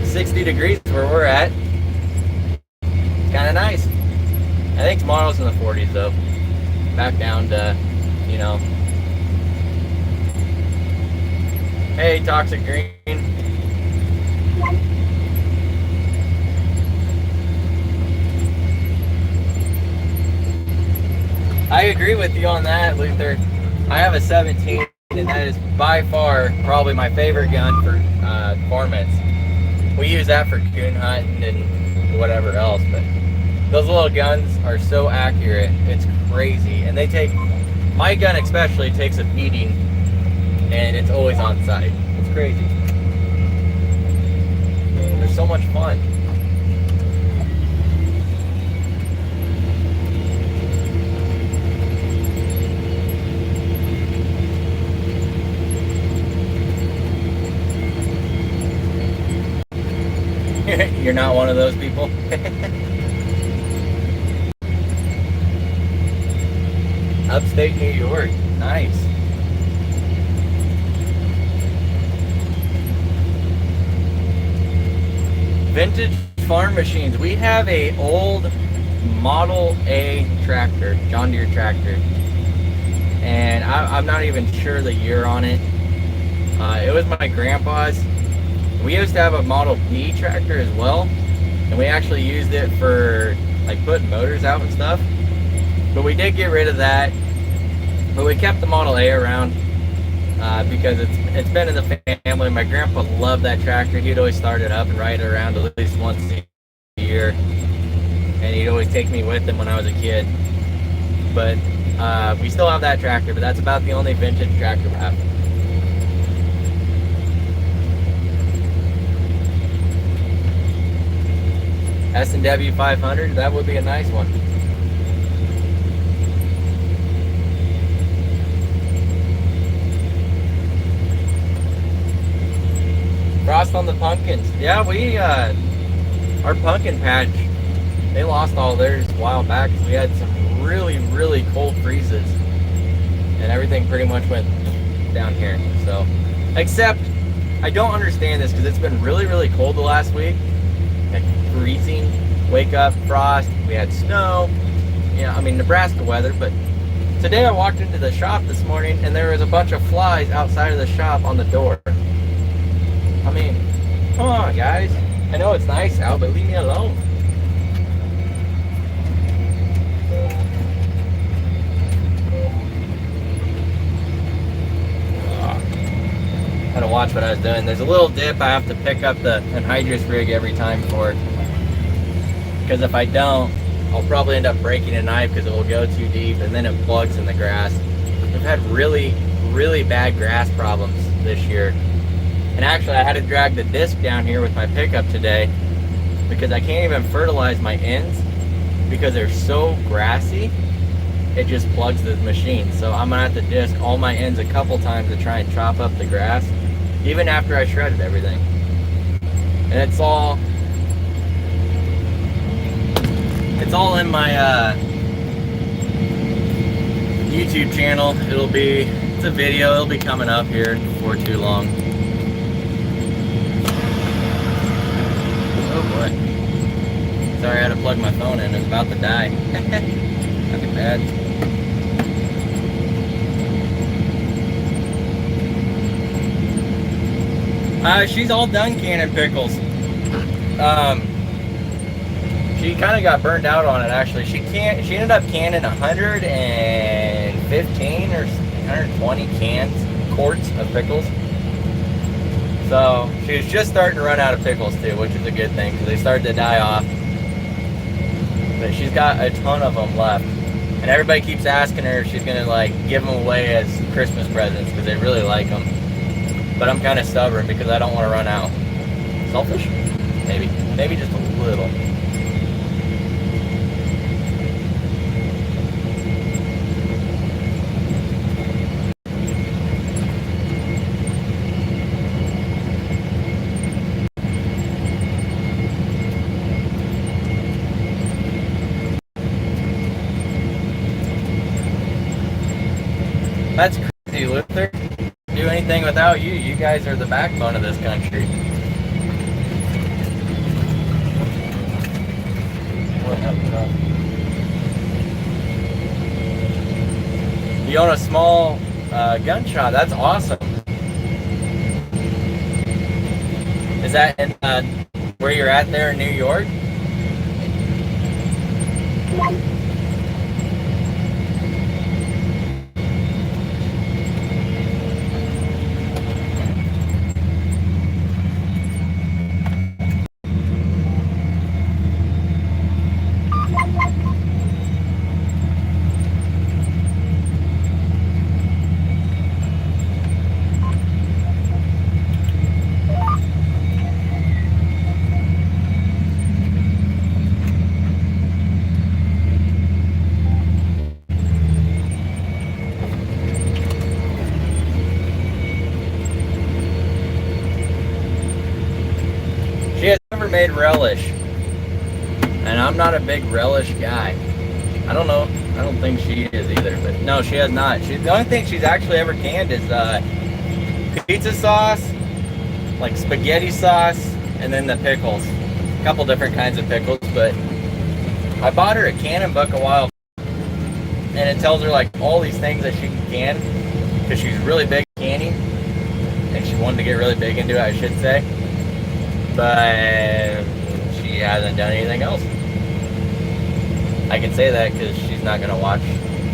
60 degrees where we're at. It's kind of nice. I think tomorrow's in the 40s, though. Back down to, you know. Hey, Toxic Green. I agree with you on that, Luther. I have a 17, and that is by far probably my favorite gun for varmints. We use that for coon hunting and whatever else, but those little guns are so accurate. It's crazy, and they take, my gun especially takes a beating, and it's always on sight. It's crazy. They're so much fun. You're not one of those people? Upstate New York. Nice. Vintage farm machines. We have a old Model A tractor, John Deere tractor. And I'm not even sure the year on it. It was my grandpa's. We used to have a Model B tractor as well. And we actually used it for like putting motors out and stuff. But we did get rid of that. But we kept the Model A around because it's been in the family. My grandpa loved that tractor. He'd always start it up and ride it around at least once a year. And he'd always take me with him when I was a kid. But we still have that tractor, but that's about the only vintage tractor we have. S&W 500, that would be a nice one. Frost on the pumpkins. Yeah, we, our pumpkin patch, they lost all theirs a while back. We had some really, really cold freezes. And everything pretty much went down here. So, except, I don't understand this because it's been really, really cold the last week. Like freezing, wake up, frost, we had snow. You know, I mean, Nebraska weather, but today I walked into the shop this morning and there was a bunch of flies outside of the shop on the door. I mean, come on, guys. I know it's nice out, but leave me alone. Had to watch what I was doing. There's a little dip. I have to pick up the anhydrous rig every time for it. Because if I don't, I'll probably end up breaking a knife because it will go too deep and then it plugs in the grass. We've had really, really bad grass problems this year. And actually, I had to drag the disc down here with my pickup today because I can't even fertilize my ends because they're so grassy. It just plugs the machine. So I'm gonna have to disc all my ends a couple times to try and chop up the grass, even after I shredded everything. And it's all in my YouTube channel. It's a video. It'll be coming up here before too long. Oh boy. Sorry, I had to plug my phone in. It's about to die. That'd be bad. She's all done canning pickles. She kind of got burned out on it actually. She ended up canning 115 or 120 quarts of pickles. So she was just starting to run out of pickles too, which is a good thing because they started to die off. But she's got a ton of them left. And everybody keeps asking her if she's gonna like give them away as Christmas presents because they really like them. But I'm kind of stubborn because I don't want to run out. Selfish? Maybe just a little. That's crazy, Luther. Do anything without you. You guys are the backbone of this country. You own a small gun shop. That's awesome. Is that in where you're at there in New York? relish, and I'm not a big relish guy. I don't know. I don't think she is either, but no, she has not. The only thing she's actually ever canned is pizza sauce, like spaghetti sauce, and then the pickles. A couple different kinds of pickles, but I bought her a canning book a while, and it tells her like all these things that she can can, because she's really big at canning, and she wanted to get really big into it, I should say, but she hasn't done anything else. I can say that because she's not going to watch.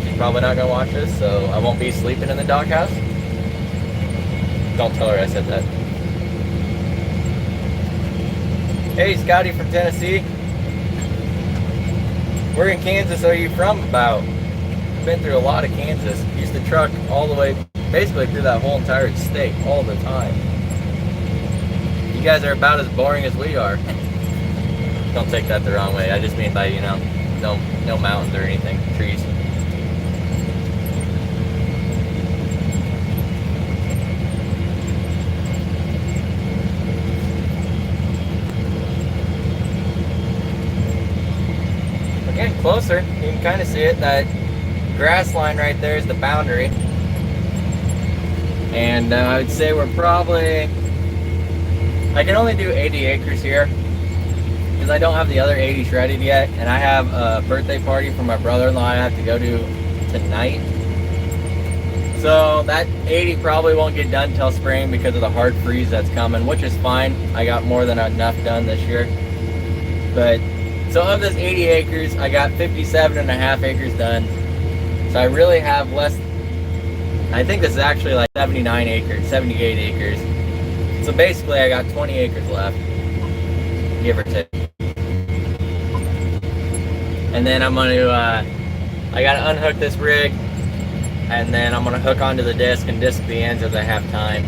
She's probably not going to watch this, so I won't be sleeping in the doghouse. Don't tell her I said that. Hey, Scotty from Tennessee. Where in Kansas are you from about? Been through a lot of Kansas. Used to truck all the way, basically through that whole entire state, all the time. You guys are about as boring as we are. Don't take that the wrong way. I just mean by, you know, no mountains or anything, trees. We're getting closer. You can kind of see it. That grass line right there is the boundary. And I would say we're probably, I can only do 80 acres here, because I don't have the other 80 shredded yet, and I have a birthday party for my brother-in-law I have to go to tonight. So that 80 probably won't get done till spring because of the hard freeze that's coming, which is fine. I got more than enough done this year. But so of this 80 acres, I got 57.5 acres done. So I really have less, I think this is actually like 79 acres, 78 acres. So basically I got 20 acres left, give or take. And then I'm going to, I got to unhook this rig, and then I'm going to hook onto the disc and disc the ends as I have time.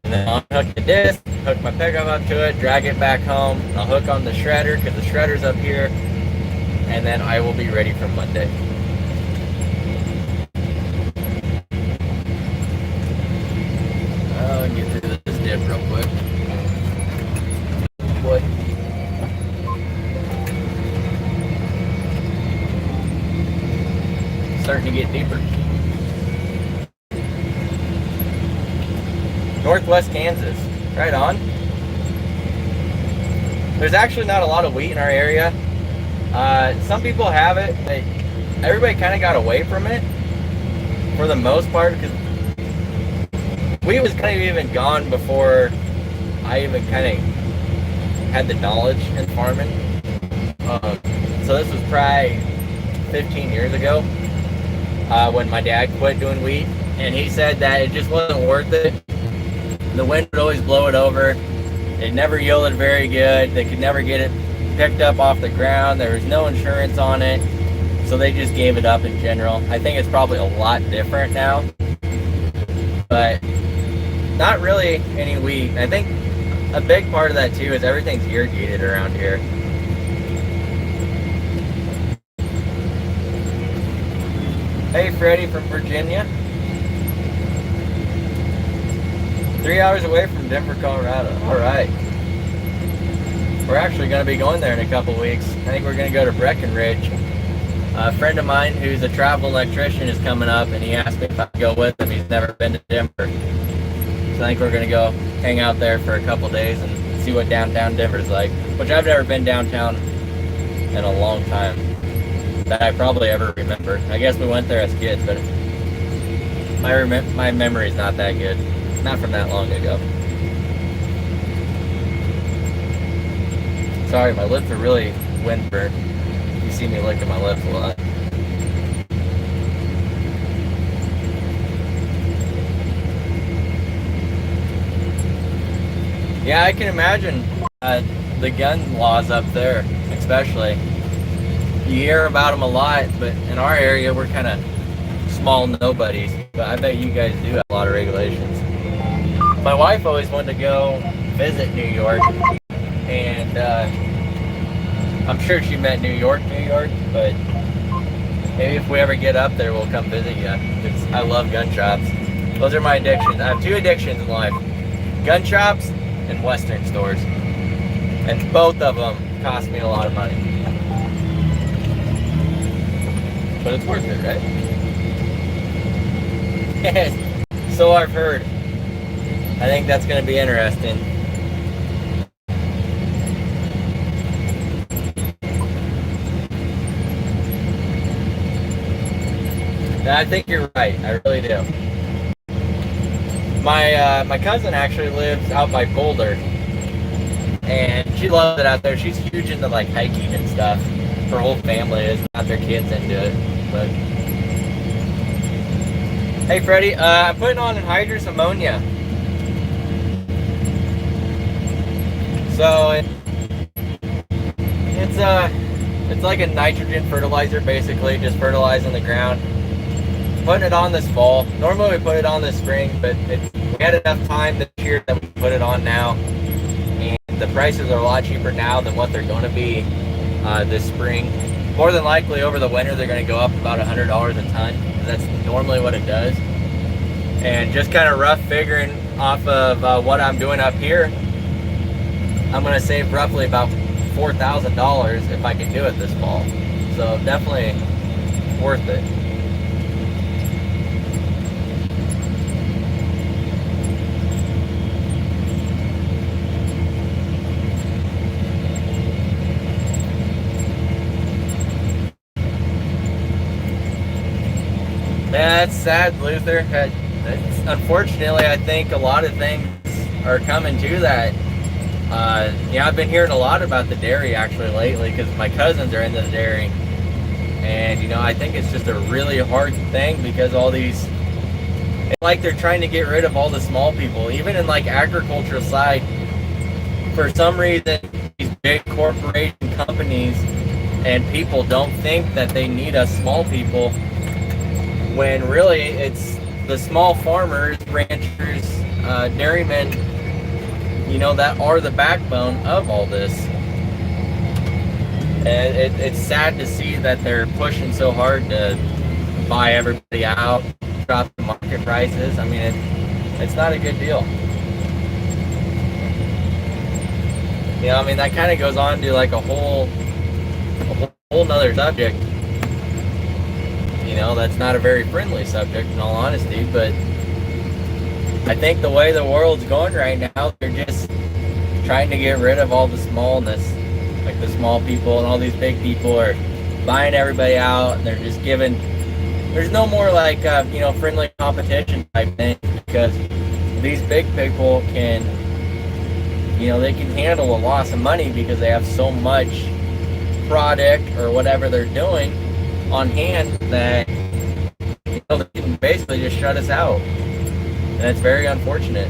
And then I'll unhook the disc, hook my pickup up to it, drag it back home. I'll hook on the shredder because the shredder's up here, and then I will be ready for Monday. I'll get through this dip real quick. Boy. Starting to get deeper. Northwest Kansas, right on. There's actually not a lot of wheat in our area. Some people have it, but everybody kind of got away from it for the most part, because wheat was kind of even gone before I even kind of had the knowledge in farming. So this was probably 15 years ago. When my dad quit doing wheat, and he said that it just wasn't worth it. The wind would always blow it over. It never yielded very good. They could never get it picked up off the ground. There was no insurance on it, so they just gave it up in general. I think it's probably a lot different now, but not really any wheat. I think a big part of that too is everything's irrigated around here. Hey, Freddie from Virginia. 3 hours away from Denver, Colorado. All right. We're actually going to be going there in a couple weeks. I think we're going to go to Breckenridge. A friend of mine who's a travel electrician is coming up, and he asked me if I'd go with him. He's never been to Denver. So I think we're going to go hang out there for a couple days and see what downtown Denver's like, which I've never been downtown in a long time that I probably ever remember. I guess we went there as kids, but my memory's not that good. Not from that long ago. Sorry, my lips are really windburnt. You see me licking my lips a lot. Yeah, I can imagine the gun laws up there, especially. You hear about them a lot, but in our area, we're kind of small nobodies. But I bet you guys do have a lot of regulations. My wife always wanted to go visit New York, and I'm sure she meant New York, but maybe if we ever get up there, we'll come visit you. I love gun shops. Those are my addictions. I have two addictions in life: gun shops and Western stores. And both of them cost me a lot of money. But it's worth it, right? So I've heard. I think that's going to be interesting. I think you're right. I really do. My cousin actually lives out by Boulder, and she loves it out there. She's huge into like hiking and stuff. Her whole family is, not their kids into it. But hey, Freddie, I'm putting on anhydrous ammonia. So it's like a nitrogen fertilizer, basically, just fertilizing the ground. Putting it on this fall. Normally we put it on this spring, but we had enough time this year that we put it on now, and the prices are a lot cheaper now than what they're going to be this spring. More than likely over the winter they're going to go up about $100 a ton. That's normally what it does. And just kind of rough figuring off of what I'm doing up here, I'm going to save roughly about $4,000 if I can do it this fall. So definitely worth it. Yeah, it's sad, Luther. Unfortunately, I think a lot of things are coming to that. Yeah, I've been hearing a lot about the dairy actually lately because my cousins are into the dairy. And, you know, I think it's just a really hard thing because all these, it's like they're trying to get rid of all the small people. Even in like agricultural side, for some reason, these big corporation companies and people don't think that they need us small people, when really it's the small farmers, ranchers, dairymen, you know, that are the backbone of all this. And it's sad to see that they're pushing so hard to buy everybody out, drop the market prices. I mean, it's not a good deal. You know, I mean, that kind of goes on to like a whole nother subject. You know, that's not a very friendly subject in all honesty, but I think the way the world's going right now, they're just trying to get rid of all the smallness, like the small people, and all these big people are buying everybody out, and they're just giving, there's no more like, you know, friendly competition type thing, because these big people can, you know, they can handle a loss of money because they have so much product or whatever they're doing on hand that, you know, they can basically just shut us out, and it's very unfortunate.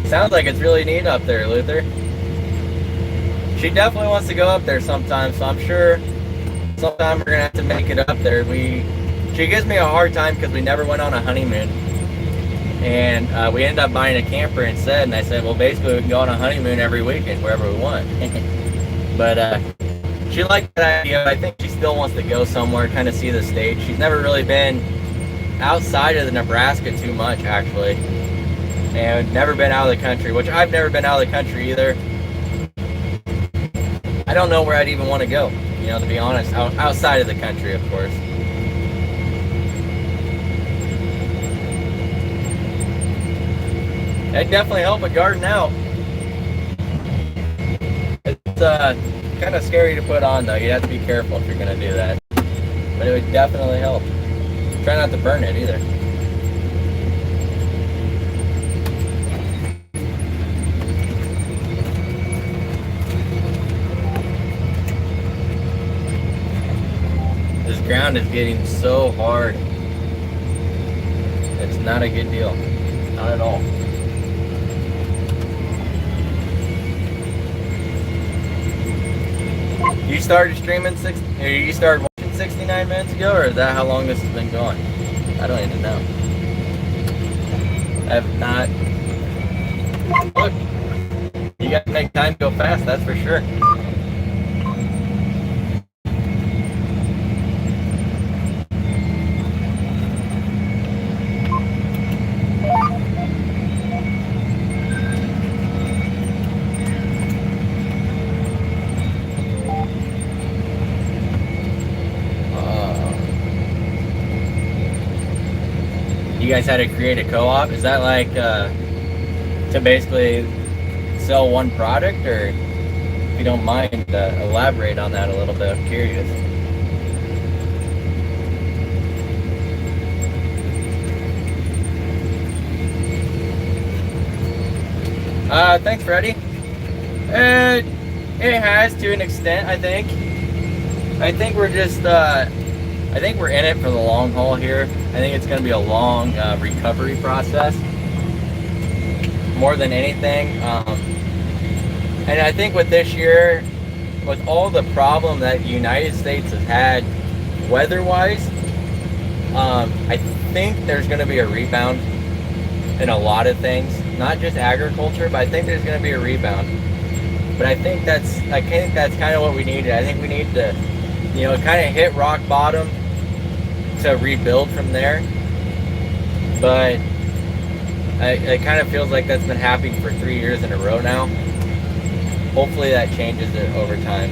Sounds like it's really neat up there, Luther. She definitely wants to go up there sometime, so I'm sure sometime we're gonna have to make it up there. She gives me a hard time because we never went on a honeymoon. And we ended up buying a camper instead, and I said, well, basically we can go on a honeymoon every weekend wherever we want. But she liked that idea. I think she still wants to go somewhere, kind of see the state. She's never really been outside of the Nebraska too much, actually, and never been out of the country, which I've never been out of the country either. I don't know where I'd even want to go, you know, to be honest, outside of the country, of course. It'd definitely help a garden out. It's kind of scary to put on, though. You have to be careful if you're going to do that. But it would definitely help. Try not to burn it either. This ground is getting so hard. It's not a good deal. Not at all. You started streaming you started watching 69 minutes ago, or is that how long this has been going? I don't even know. I have not. Look, you gotta make time go fast, that's for sure. you guys had to create a co-op. Is that like to basically sell one product, or if you don't mind, elaborate on that a little bit? I'm curious. Thanks, Freddie. It has, to an extent, I think. I think we're just, I think we're in it for the long haul here. I think it's going to be a long recovery process, more than anything. And I think with this year, with all the problem that the United States has had weather-wise, I think there's going to be a rebound in a lot of things. Not just agriculture, but I think there's going to be a rebound. But I think that's kind of what we needed. I think we need to, kind of hit rock bottom to rebuild from there. But it kind of feels like that's been happening for 3 years in a row now. Hopefully that changes it over time.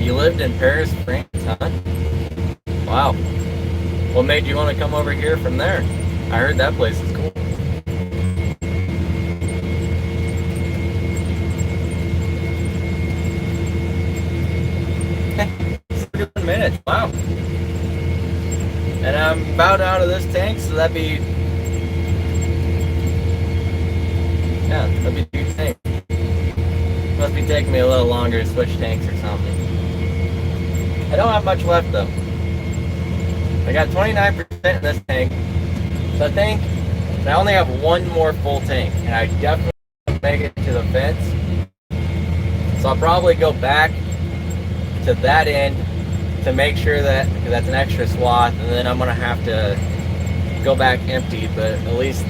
You lived in Paris, France, huh? Wow. What made you want to come over here from there? I heard that place is cool. 31 minutes, wow. And I'm about out of this tank, so that'd be... Yeah, that'd be a huge tank. Must be taking me a little longer to switch tanks or something. I don't have much left though. I got 29% in this tank, so I think I only have one more full tank, and I definitely make it to the fence. So I'll probably go back to that end to make sure that, because that's an extra swath, and then I'm gonna have to go back empty, but at least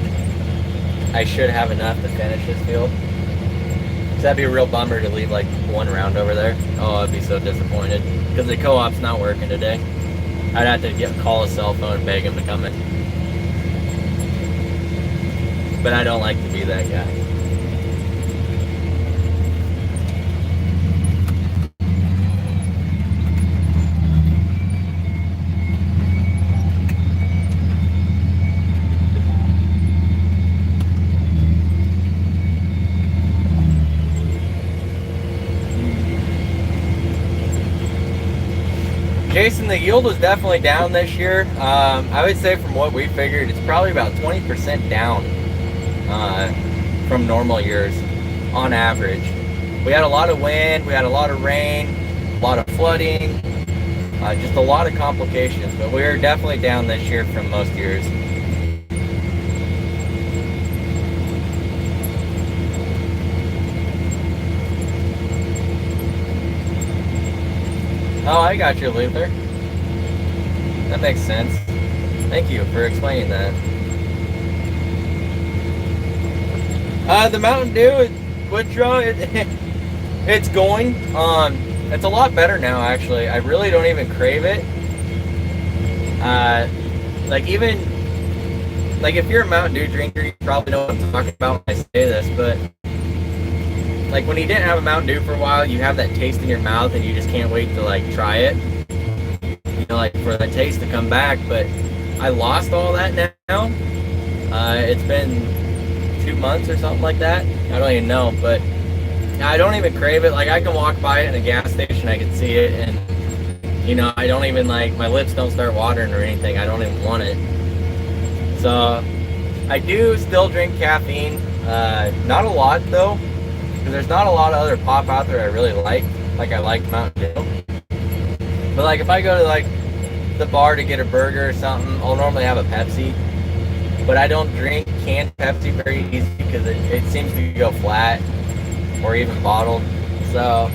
I should have enough to finish this field. So that'd be a real bummer to leave like one round over there. Oh, I'd be so disappointed because the co-op's not working today. I'd have to call a cell phone and beg him to come in. But I don't like to be that guy. Jason, the yield was definitely down this year. I would say from what we figured, it's probably about 20% down from normal years on average. We had a lot of wind, we had a lot of rain, a lot of flooding, just a lot of complications, but we were definitely down this year from most years. Oh, I got you, Luther. That makes sense. Thank you for explaining that. The Mountain Dew withdrawal, it's going. It's a lot better now, actually. I really don't even crave it. Like if you're a Mountain Dew drinker, you probably know what I'm talking about when I say this, but like when you didn't have a Mountain Dew for a while, you have that taste in your mouth and you just can't wait to like try it. Like for that taste to come back, but I lost all that now. It's been 2 months or something like that. I don't even know, but I don't even crave it. Like I can walk by it in a gas station, I can see it, and I don't even my lips don't start watering or anything. I don't even want it. So I do still drink caffeine. Not a lot though. There's not a lot of other pop out there I really like. Like I like Mountain Dew. But like if I go to like the bar to get a burger or something, I'll normally have a Pepsi. But I don't drink canned Pepsi very easy because it seems to go flat or even bottled. So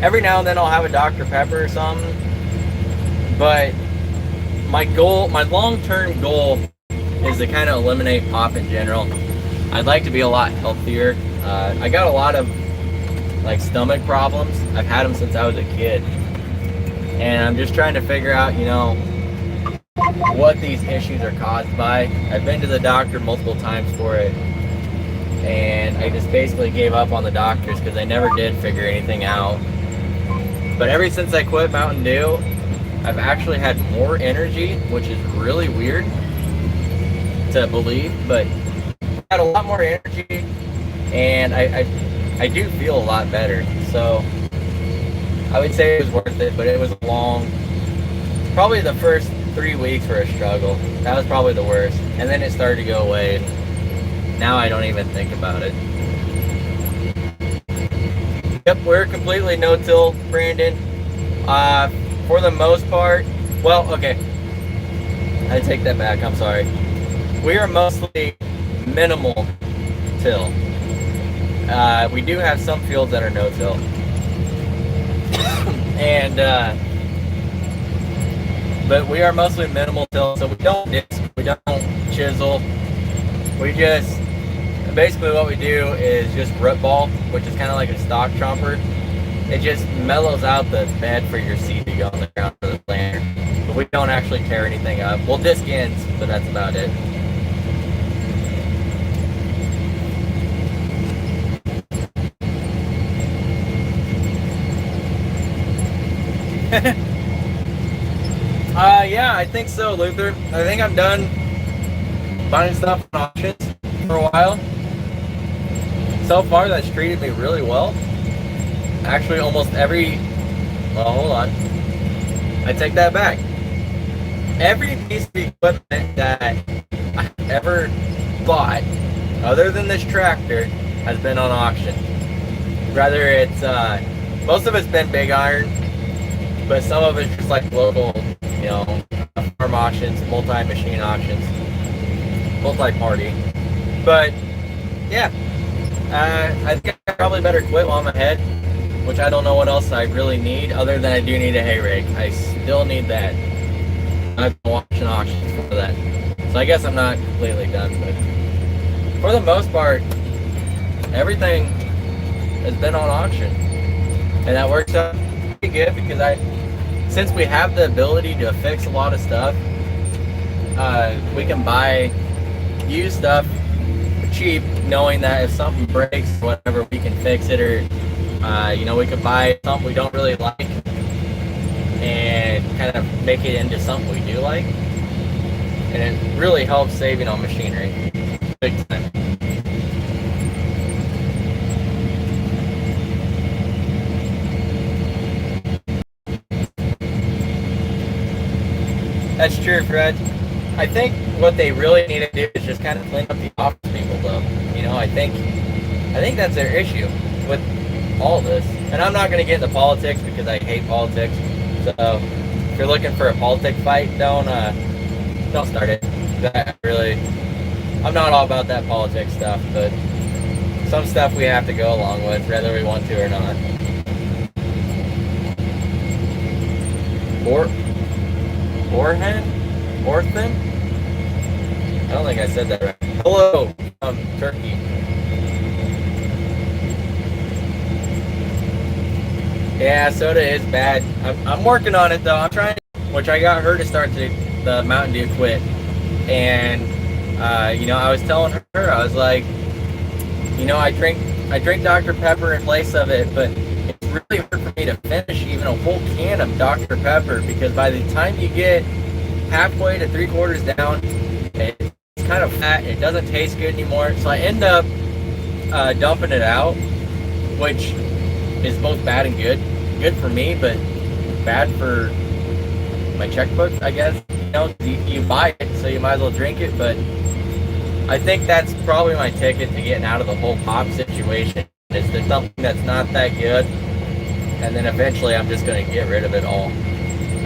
every now and then I'll have a Dr. Pepper or something. But my long-term goal is to kind of eliminate pop in general. I'd like to be a lot healthier. I got a lot of like stomach problems. I've had them since I was a kid, and I'm just trying to figure out, what these issues are caused by. I've been to the doctor multiple times for it, and I just basically gave up on the doctors because they never did figure anything out. But ever since I quit Mountain Dew, I've actually had more energy, which is really weird to believe, but I had a lot more energy, and I do feel a lot better. So I would say it was worth it, but it was long. Probably the first 3 weeks were a struggle. That was probably the worst. And then it started to go away. Now I don't even think about it. Yep, we're completely no-till, Brandon. For the most part, well, okay. I take that back, I'm sorry. We are mostly minimal till. We do have some fields that are no-till. And, but we are mostly minimal till, so we don't disc, we don't chisel. We just, basically what we do is just root ball, which is kind of like a stock chomper. It just mellows out the bed for your seed to go on the ground for the planter. But we don't actually tear anything up. We'll disc ends, but that's about it. Yeah, I think so, Luther. I think I'm done buying stuff on auctions for a while. So far, that's treated me really well. Actually, almost every, well, hold on. I take that back. Every piece of equipment that I ever bought, other than this tractor, has been on auction. Rather it's, most of it's been big iron, but some of it's just like local, you know, farm auctions, multi-machine auctions, multi-party. But, yeah, I think I probably better quit while I'm ahead, which I don't know what else I really need, other than I do need a hay rake. I still need that. I've been watching auctions for that. So I guess I'm not completely done, but for the most part, everything has been on auction. And that works out pretty good because since we have the ability to fix a lot of stuff, we can buy used stuff cheap, knowing that if something breaks, whatever, we can fix it, or you know, we could buy something we don't really like and kind of make it into something we do like, and it really helps saving on machinery big time. That's true, Fred. I think what they really need to do is just kind of clean up the office people, though. You know, I think that's their issue with all this. And I'm not going to get into politics because I hate politics. So if you're looking for a politic fight, don't start it. I'm not all about that politics stuff, but some stuff we have to go along with, whether we want to or not. Orphan? I don't think I said that right. Hello, Turkey. Yeah, soda is bad. I'm working on it though. I'm trying, which I got her to start the Mountain Dew quit. And you know, I was telling her, I was like, you know, I drink Dr. Pepper in place of it, but it's really hard for me to finish even a whole can of Dr. Pepper, because by the time you get halfway to 3/4 down, it's kind of fat, it doesn't taste good anymore, so I end up dumping it out, which is both bad and good for me, but bad for my checkbook, I guess. You know, you buy it, so you might as well drink it, but I think that's probably my ticket to getting out of the whole pop situation, is there's something that's not that good, and then eventually I'm just going to get rid of it all.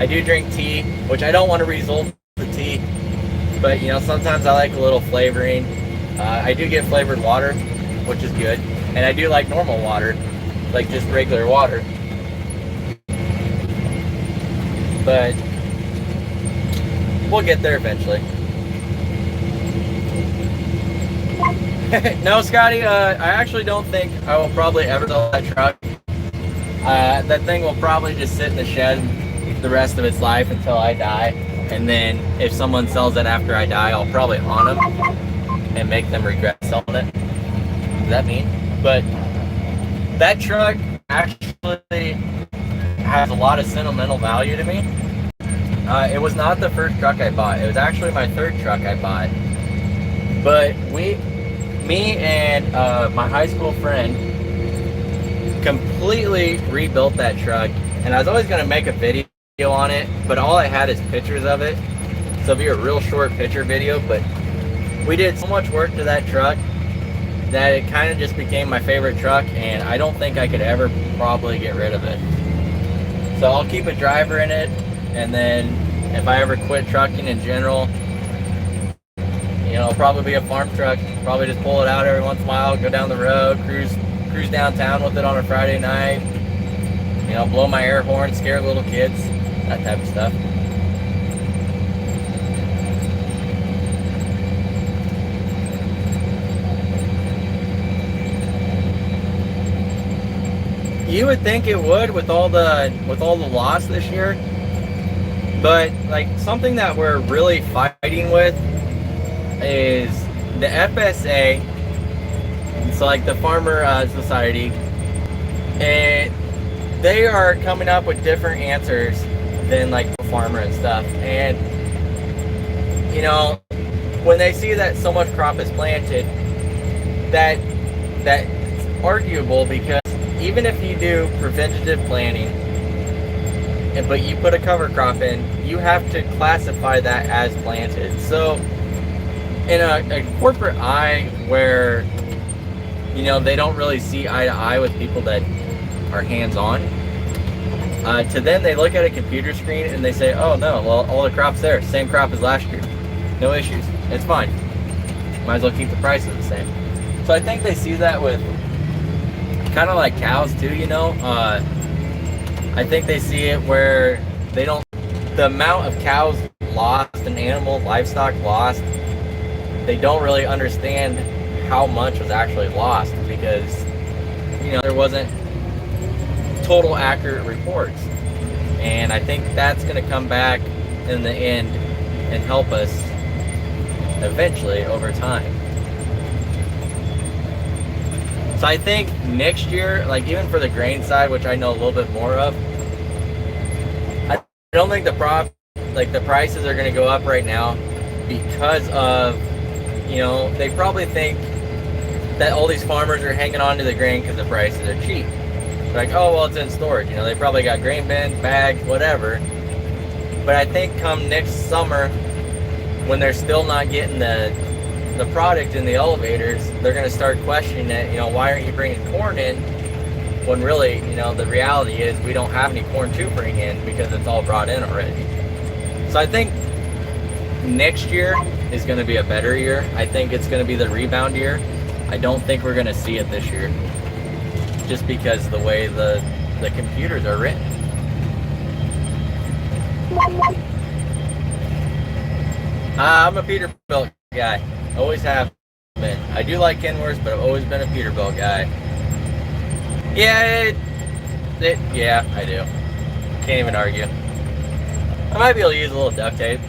I do drink tea, which I don't want to result the tea, but you know, sometimes I like a little flavoring. I do get flavored water, which is good, and I do like normal water, like just regular water. But we'll get there eventually. No, Scotty, I actually don't think I will probably ever sell that truck. That thing will probably just sit in the shed the rest of its life until I die, and then if someone sells it after I die, I'll probably haunt them and make them regret selling it. Does that mean? But that truck actually has a lot of sentimental value to me. It was not the first truck I bought. It was actually my third truck I bought. But me and my high school friend completely rebuilt that truck. And I was always going to make a video on it, but all I had is pictures of it. So it'll be a real short picture video, but we did so much work to that truck that it kind of just became my favorite truck, and I don't think I could ever probably get rid of it. So I'll keep a driver in it, and then if I ever quit trucking in general, you know, it'll probably be a farm truck. Probably just pull it out every once in a while, go down the road, cruise downtown with it on a Friday night, you know, blow my air horn, scare little kids, that type of stuff. You would think it would with all the loss this year, but like something that we're really fighting with is the FSA. It's like the Farmer Society, and they are coming up with different answers than like the farmer and stuff. And you know, when they see that so much crop is planted, that's arguable, because even if you do preventative planting, but you put a cover crop in, you have to classify that as planted. So in a corporate eye where, you know, they don't really see eye to eye with people that are hands-on, to them they look at a computer screen and they say, oh no, well, all the crop's there, same crop as last year, no issues, it's fine, might as well keep the prices the same. So I think they see that with kind of like cows too, you know. I think they see it where they don't, the amount of cows lost and livestock lost, they don't really understand how much was actually lost, because, you know, there wasn't total accurate reports. And I think that's going to come back in the end and help us eventually over time. So I think next year, like even for the grain side, which I know a little bit more of, I don't think the prices are going to go up right now, because of, you know, they probably think that all these farmers are hanging on to the grain because the prices are cheap. They're like, oh, well, it's in storage. You know, they probably got grain bins, bags, whatever. But I think come next summer, when they're still not getting the product in the elevators, they're going to start questioning it. You know, why aren't you bringing corn in, when really, you know, the reality is we don't have any corn to bring in because it's all brought in already. So I think next year is going to be a better year. I think it's going to be the rebound year. I don't think we're going to see it this year, just because of the way the computers are written. I'm a Peterbilt guy. Always have been. I do like Kenworths, but I've always been a Peterbilt guy. Yeah, yeah, I do. Can't even argue. I might be able to use a little duct tape.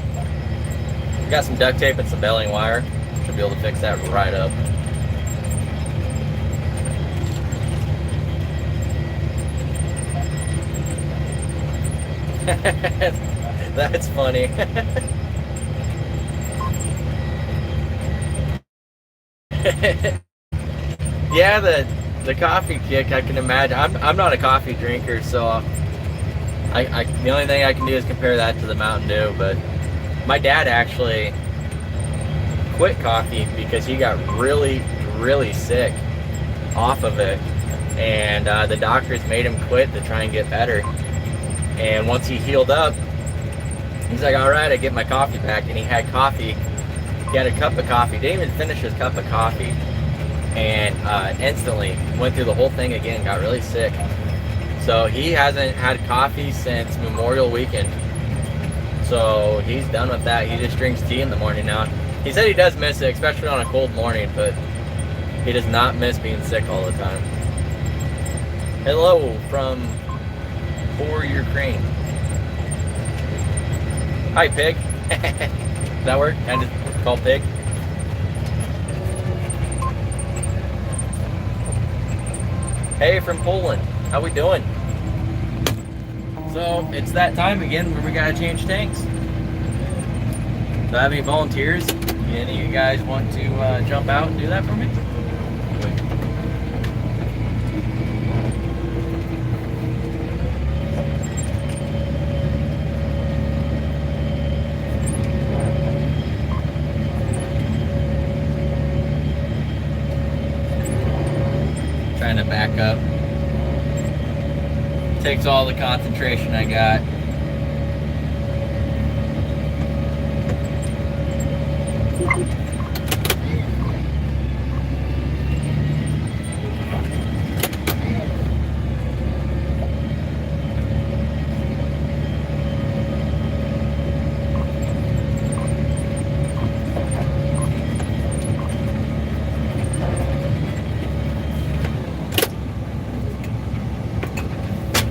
Got some duct tape and some baling wire. Should be able to fix that right up. That's funny. Yeah, the coffee kick, I can imagine. I'm not a coffee drinker, so the only thing I can do is compare that to the Mountain Dew. But my dad actually quit coffee because he got really, really sick off of it, and the doctors made him quit to try and get better. And once he healed up, he's like, all right, I get my coffee back. And he had coffee. He had a cup of coffee. Didn't even finish his cup of coffee. And instantly went through the whole thing again, got really sick. So he hasn't had coffee since Memorial Weekend. So he's done with that. He just drinks tea in the morning now. He said he does miss it, especially on a cold morning, but he does not miss being sick all the time. Hello from Ukraine. Hi, Pig. Does that work? Can I just call Pig? Hey, from Poland. How we doing? So it's that time again where we gotta change tanks. Do I have any volunteers? Any of you guys want to jump out and do that for me? Trying to back up. Takes all the concentration I got.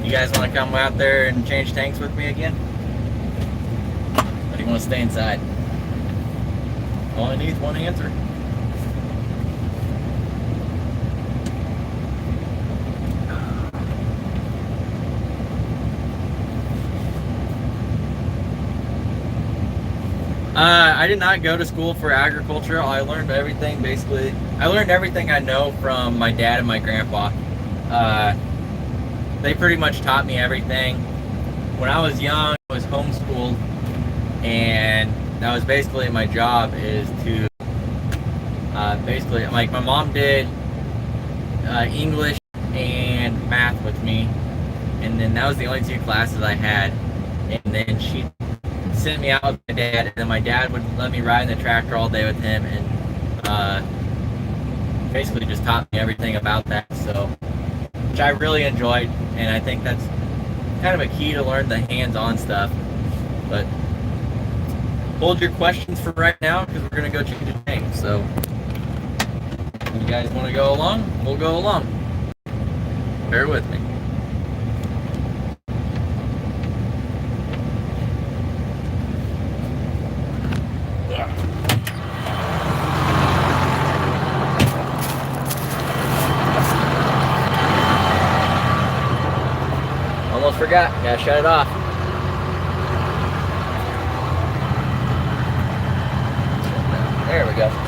You guys want to come out there and change tanks with me again? Or do you want to stay inside? All I need is one answer. I did not go to school for agriculture. I learned everything basically. I learned everything I know from my dad and my grandpa. They pretty much taught me everything. When I was young, I was homeschooled, and that was basically my job is to basically, like, my mom did English and math with me, and then that was the only two classes I had. And then she sent me out with my dad, and then my dad would let me ride in the tractor all day with him, and basically just taught me everything about that. So, which I really enjoyed, and I think that's kind of a key to learn the hands-on stuff. But hold your questions for right now, because we're going to go change the tank. So if you guys want to go along, we'll go along. Bear with me. Almost forgot. Gotta shut it off. There we go.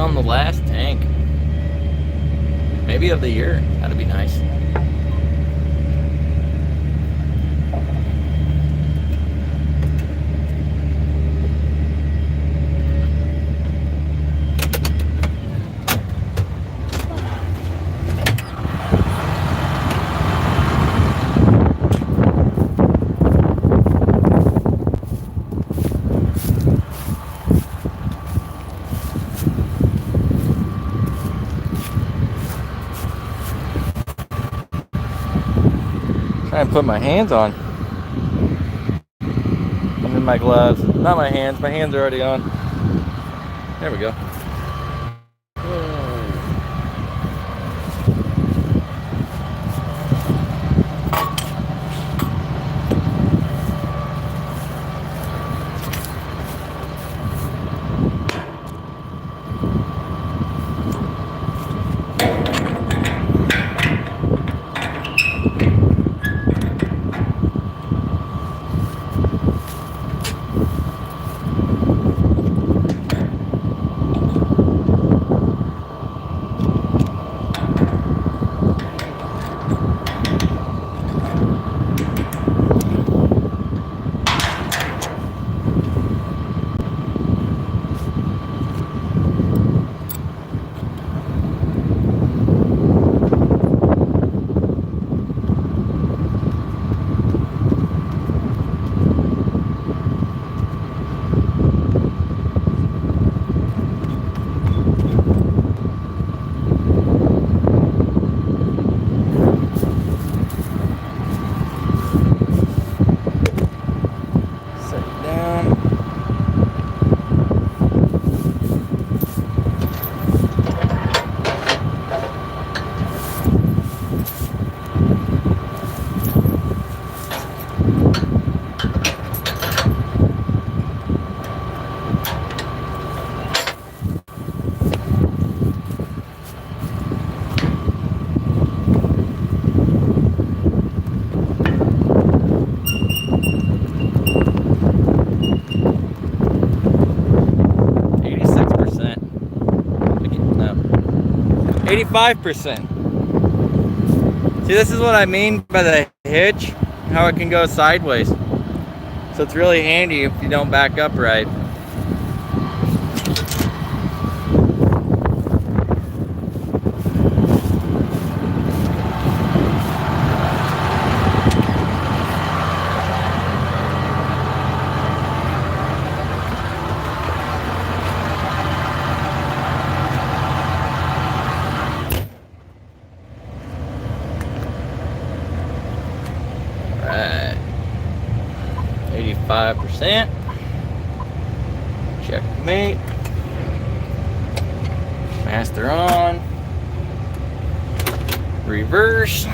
on the last tank. Maybe of the year. That'd be nice. Try and put my hands on. I'm in my gloves. Not my hands. My hands are already on. There we go. No. 85%. See, this is what I mean by the hitch, how it can go sideways. So it's really handy if you don't back up right. Alright, 85%. Checkmate. Master on. Reverse.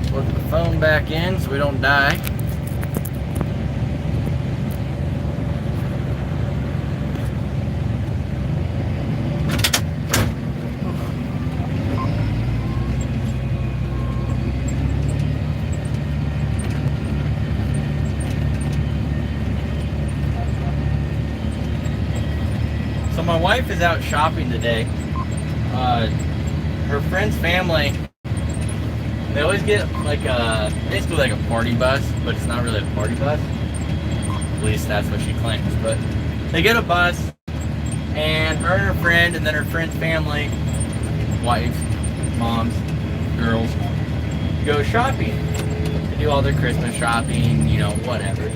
Put the phone back in so we don't die. So my wife is out shopping today. Her friend's family, they always get like basically like a party bus, but it's not really a party bus. At least that's what she claims. But they get a bus, and her and her friend, and then her friend's family, wives, moms, girls, go shopping. They do all their Christmas shopping, you know, whatever.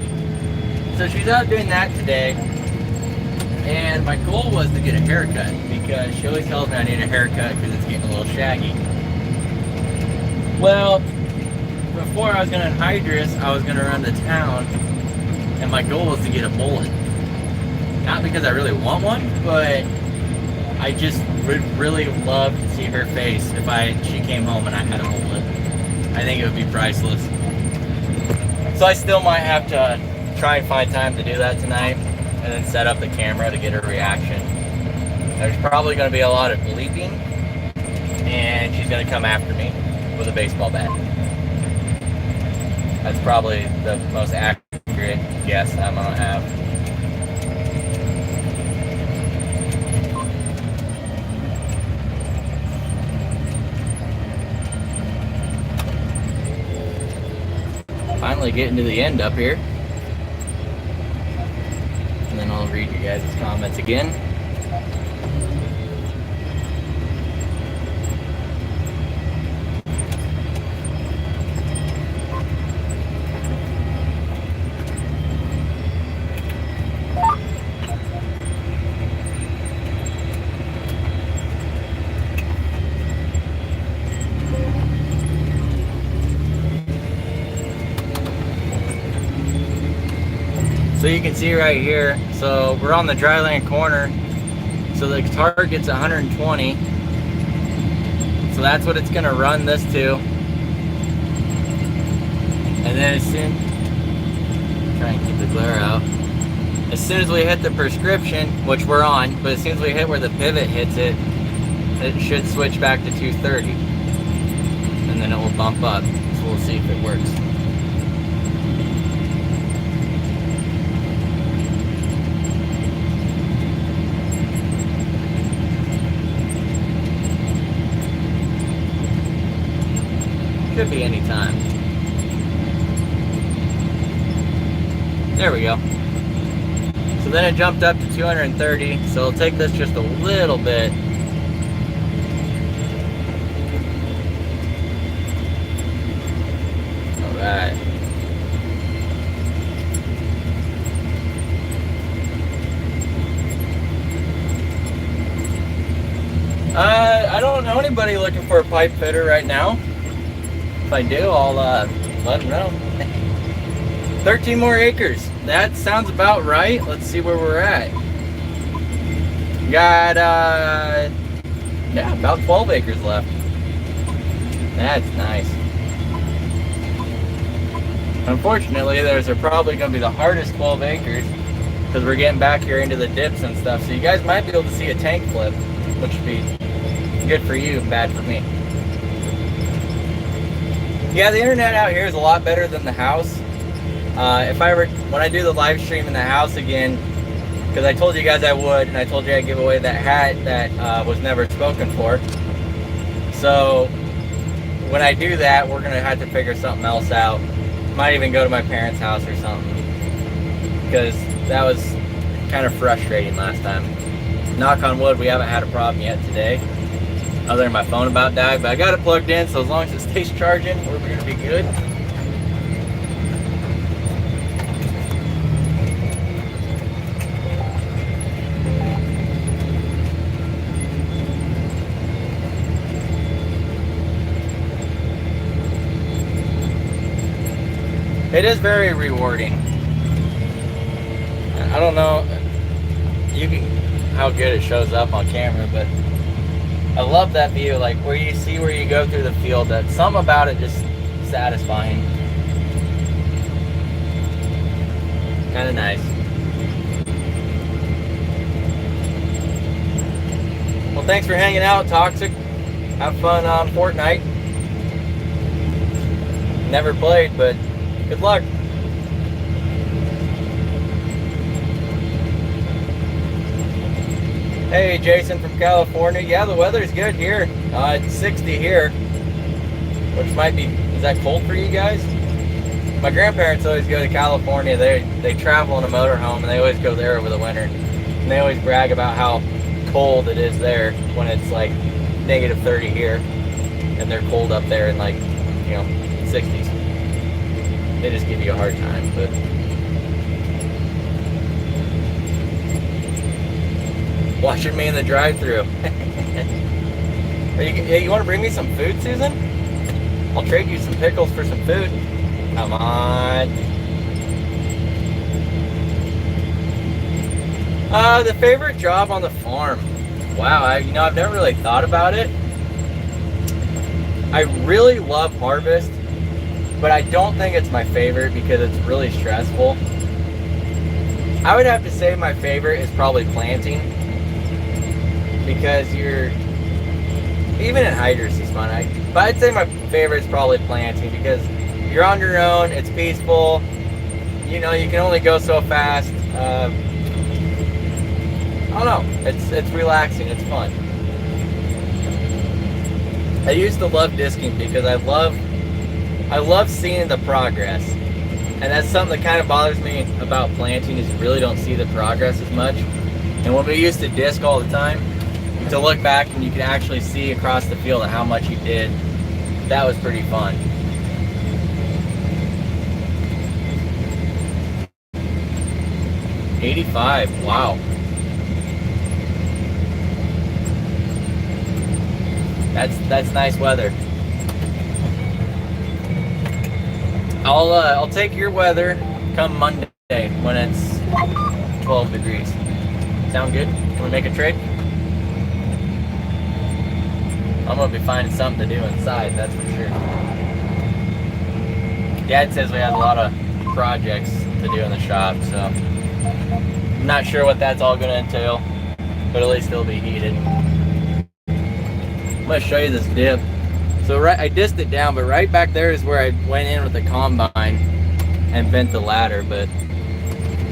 So she's out doing that today. And my goal was to get a haircut because she always tells me I need a haircut because it's getting a little shaggy. Well, before I was going to anhydrous, I was going to run to town, and my goal was to get a mullet. Not because I really want one, but I just would really love to see her face if she came home and I had a mullet. I think it would be priceless. So I still might have to try and find time to do that tonight, and then set up the camera to get her reaction. There's probably going to be a lot of bleeping, and she's going to come after me with a baseball bat. That's probably the most accurate guess I'm gonna have. Finally getting to the end up here. And then I'll read you guys' comments again. So you can see right here, so we're on the dryland corner, so the Tshirt gets 120, so that's what it's going to run this to. And then as soon, try and keep the glare out, as soon as we hit the prescription, which we're on, but as soon as we hit where the pivot hits it, it should switch back to 230, and then it will bump up, so we'll see if it works. Could be any time. There we go. So then it jumped up to 230, so it'll take this just a little bit. Alright. I don't know anybody looking for a pipe fitter right now. If I do, I'll let them know. 13 more acres. That sounds about right. Let's see where we're at. Got, yeah, about 12 acres left. That's nice. Unfortunately, those are probably going to be the hardest 12 acres because we're getting back here into the dips and stuff. So you guys might be able to see a tank flip, which would be good for you, bad for me. Yeah, the internet out here is a lot better than the house. When I do the live stream in the house again, because I told you guys I would, and I told you I'd give away that hat that was never spoken for. So when I do that, we're gonna have to figure something else out. Might even go to my parents' house or something, because that was kind of frustrating last time. Knock on wood, we haven't had a problem yet today, other than my phone about died, but I got it plugged in, so as long as it stays charging, we're gonna be good. It is very rewarding. I don't know how good it shows up on camera, but I love that view, like where you see where you go through the field. That something about it just satisfying. Kind of nice. Well, thanks for hanging out, Toxic. Have fun on Fortnite. Never played, but good luck. Hey, Jason from California. Yeah, the weather's good here. It's 60 here, which might be, is that cold for you guys? My grandparents always go to California. They travel in a motorhome, and they always go there over the winter. And they always brag about how cold it is there when it's like negative 30 here, and they're cold up there in, like, you know, 60s. They just give you a hard time, but watching me in the drive-thru. You want to bring me some food, Susan? I'll trade you some pickles for some food. Come on. The favorite job on the farm. Wow, I've never really thought about it. I really love harvest, but I don't think it's my favorite because it's really stressful. I would have to say my favorite is probably planting, because even anhydrous is fun. But I'd say my favorite is probably planting, because you're on your own. It's peaceful. You know, you can only go so fast. I don't know. It's relaxing. It's fun. I used to love disking because I love seeing the progress. And that's something that kind of bothers me about planting, is you really don't see the progress as much. And when we used to disc all the time, to look back and you can actually see across the field how much you did, that was pretty fun. $85, wow. That's nice weather. I'll take your weather come Monday when it's 12 degrees. Sound good? Can we make a trade? I'm gonna be finding something to do inside, that's for sure. Dad says we have a lot of projects to do in the shop, so I'm not sure what that's all gonna entail, but at least it'll be heated. I'm gonna show you this dip. So I disced it down, but right back there is where I went in with the combine and bent the ladder, but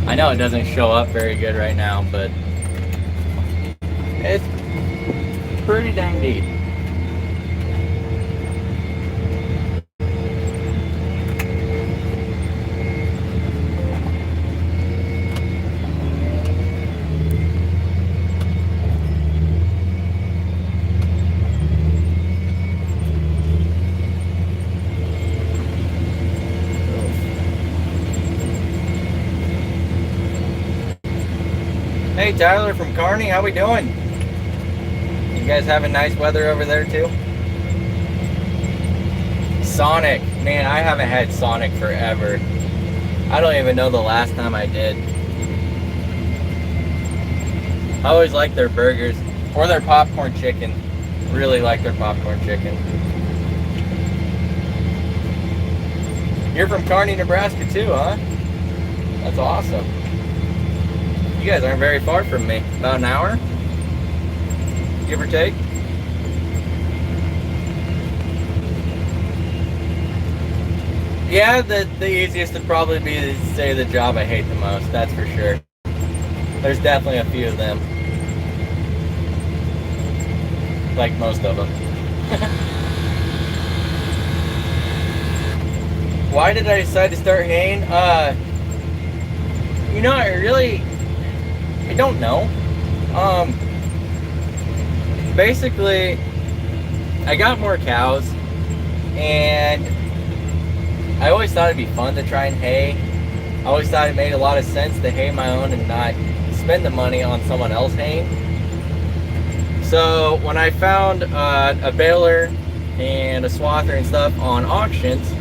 I know it doesn't show up very good right now, but it's pretty dang deep. Hey Tyler from Kearney, how we doing? You guys having nice weather over there too? Sonic, man, I haven't had Sonic forever. I don't even know the last time I did. I always like their burgers or their popcorn chicken. Really like their popcorn chicken. You're from Kearney, Nebraska too, huh? That's awesome. You guys aren't very far from me. About an hour, give or take. Yeah, the easiest would probably be to say the job I hate the most, that's for sure. There's definitely a few of them. Like most of them. Why did I decide to start haying? You know, I don't know. Basically, I got more cows, and I always thought it'd be fun to try and hay. I always thought it made a lot of sense to hay my own and not spend the money on someone else haying. So when I found a baler and a swather and stuff on auctions,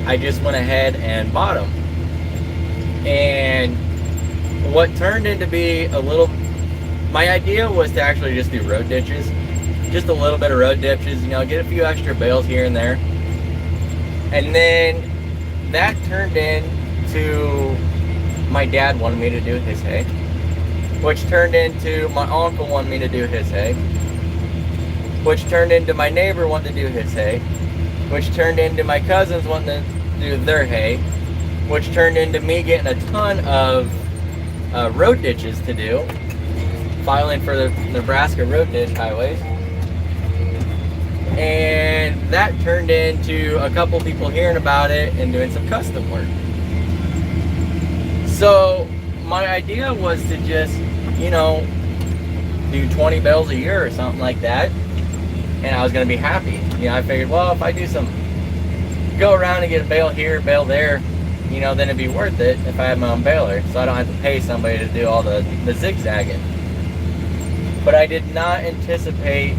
I just went ahead and bought them. And what turned into be my idea was to actually just do road ditches. Just a little bit of road ditches, you know, get a few extra bales here and there. And then that turned into my dad wanted me to do his hay, which turned into my uncle wanted me to do his hay, which turned into my neighbor wanting to do his hay, which turned into my cousins wanting to do their hay, which turned into me getting a ton of road ditches to do, filing for the Nebraska road ditch highways. And that turned into a couple people hearing about it and doing some custom work. So my idea was to just, you know, do 20 bales a year or something like that, and I was going to be happy. You know, I figured, well, if I do go around and get a bale here, bale there, you know, then it'd be worth it if I had my own baler, so I don't have to pay somebody to do all the zigzagging. But I did not anticipate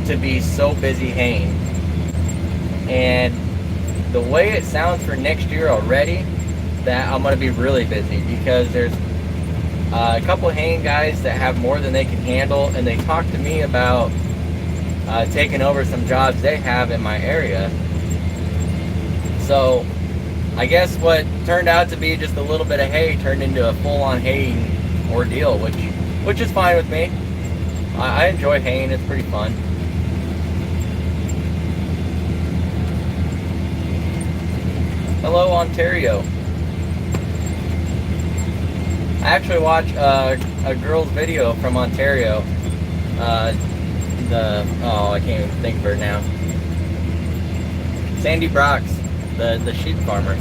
to be so busy haying. And the way it sounds for next year already, that I'm going to be really busy, because there's a couple of haying guys that have more than they can handle, and they talk to me about taking over some jobs they have in my area. So I guess what turned out to be just a little bit of hay turned into a full-on haying ordeal, which is fine with me. I enjoy haying, it's pretty fun. Hello, Ontario. I actually watched a girl's video from Ontario. I can't even think of her now. Sandy Brock's, the sheep farmer.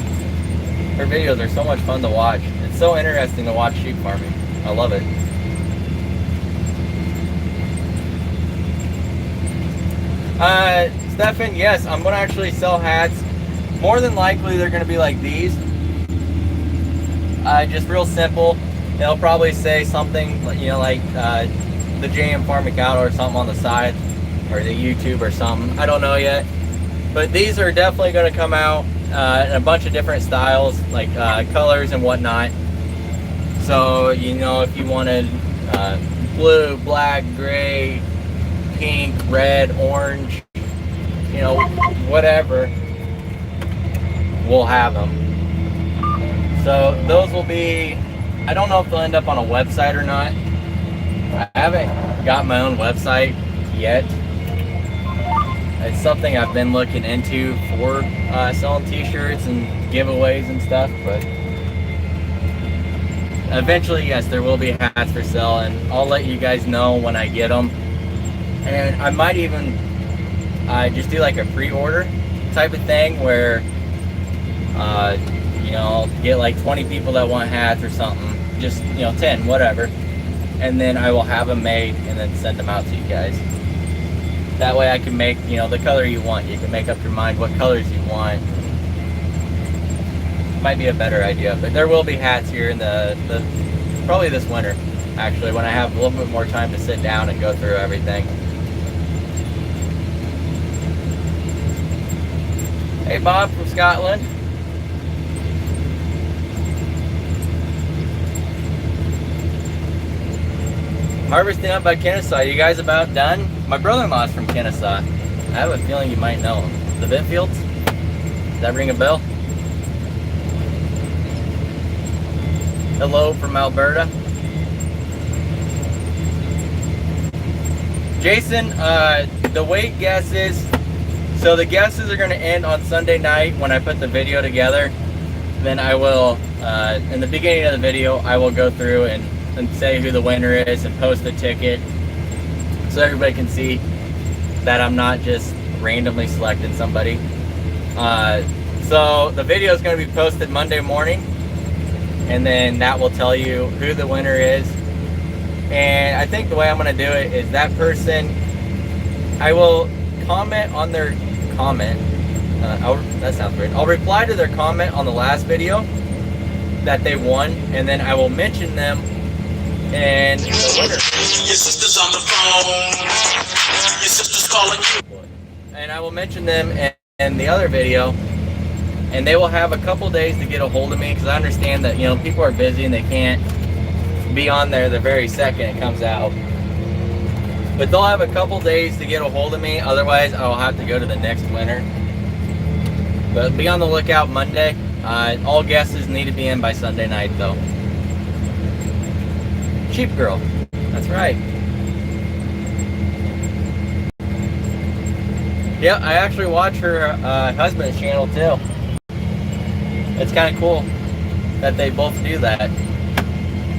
Her videos are so much fun to watch. It's so interesting to watch sheep farming. I love it. Stefan, yes, I'm gonna actually sell hats. More than likely, they're gonna be like these. Just real simple. They'll probably say something, like the jmfarmandcattle or something on the side, or the YouTube or something. I don't know yet. But these are definitely going to come out in a bunch of different styles, like colors and whatnot. So, if you wanted blue, black, gray, pink, red, orange, whatever, we'll have them. So those will be, I don't know if they'll end up on a website or not. I haven't got my own website yet. It's something I've been looking into for selling t-shirts and giveaways and stuff, but eventually, yes, there will be hats for sale, and I'll let you guys know when I get them. And I might even just do like a pre-order type of thing where I'll get like 20 people that want hats or something, just 10, whatever, and then I will have them made and then send them out to you guys. That way I can make, the color you want. You can make up your mind what colors you want. Might be a better idea, but there will be hats here in probably this winter, actually, when I have a little bit more time to sit down and go through everything. Hey, Bob from Scotland. Harvesting up by Kennesaw. You guys about done? My brother-in-law's from Kennesaw. I have a feeling you might know him. The Bitfields? Does that ring a bell? Hello from Alberta. Jason, the weight guesses. So the guesses are going to end on Sunday night when I put the video together. Then I will, in the beginning of the video, I will go through and say who the winner is and post a ticket so everybody can see that I'm not just randomly selecting somebody. So the video is going to be posted Monday morning, and then that will tell you who the winner is. And I think the way I'm going to do it is that person, I will comment on their comment. That sounds weird. I'll reply to their comment on the last video that they won, and then I will mention them and the winner. Your sister's on the phone. Your sister's calling you. And I will mention them in the other video, and they will have a couple days to get a hold of me, because I understand that people are busy and they can't be on there the very second it comes out. But they'll have a couple days to get a hold of me. Otherwise, I'll have to go to the next winner. But be on the lookout Monday. All guesses need to be in by Sunday night, though. Sheep Girl. That's right. Yeah, I actually watch her husband's channel too. It's kind of cool that they both do that.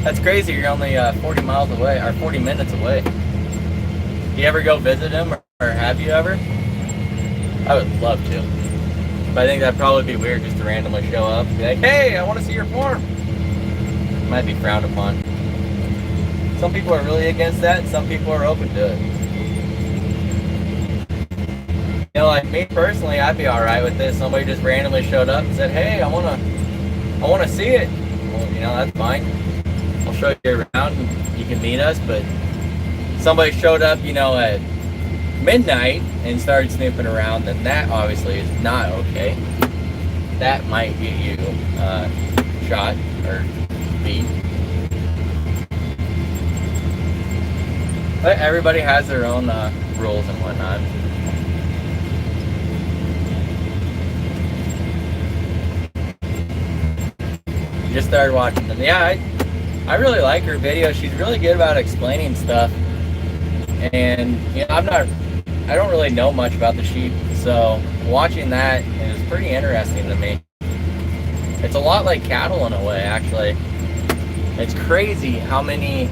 That's crazy. You're only 40 miles away, or 40 minutes away. Do you ever go visit him, or have you ever? I would love to. But I think that'd probably be weird just to randomly show up and be like, hey, I want to see your farm. Might be frowned upon. Some people are really against that, and some people are open to it. Like me personally, I'd be alright with this. Somebody just randomly showed up and said, hey, I wanna see it. Well, that's fine. I'll show you around and you can meet us. But somebody showed up, at midnight and started snooping around, then that obviously is not okay. That might get you shot or beat. But everybody has their own rules and whatnot. Just started watching them. Yeah, I really like her video. She's really good about explaining stuff. And I don't really know much about the sheep, so watching that is pretty interesting to me. It's a lot like cattle in a way, actually. It's crazy how many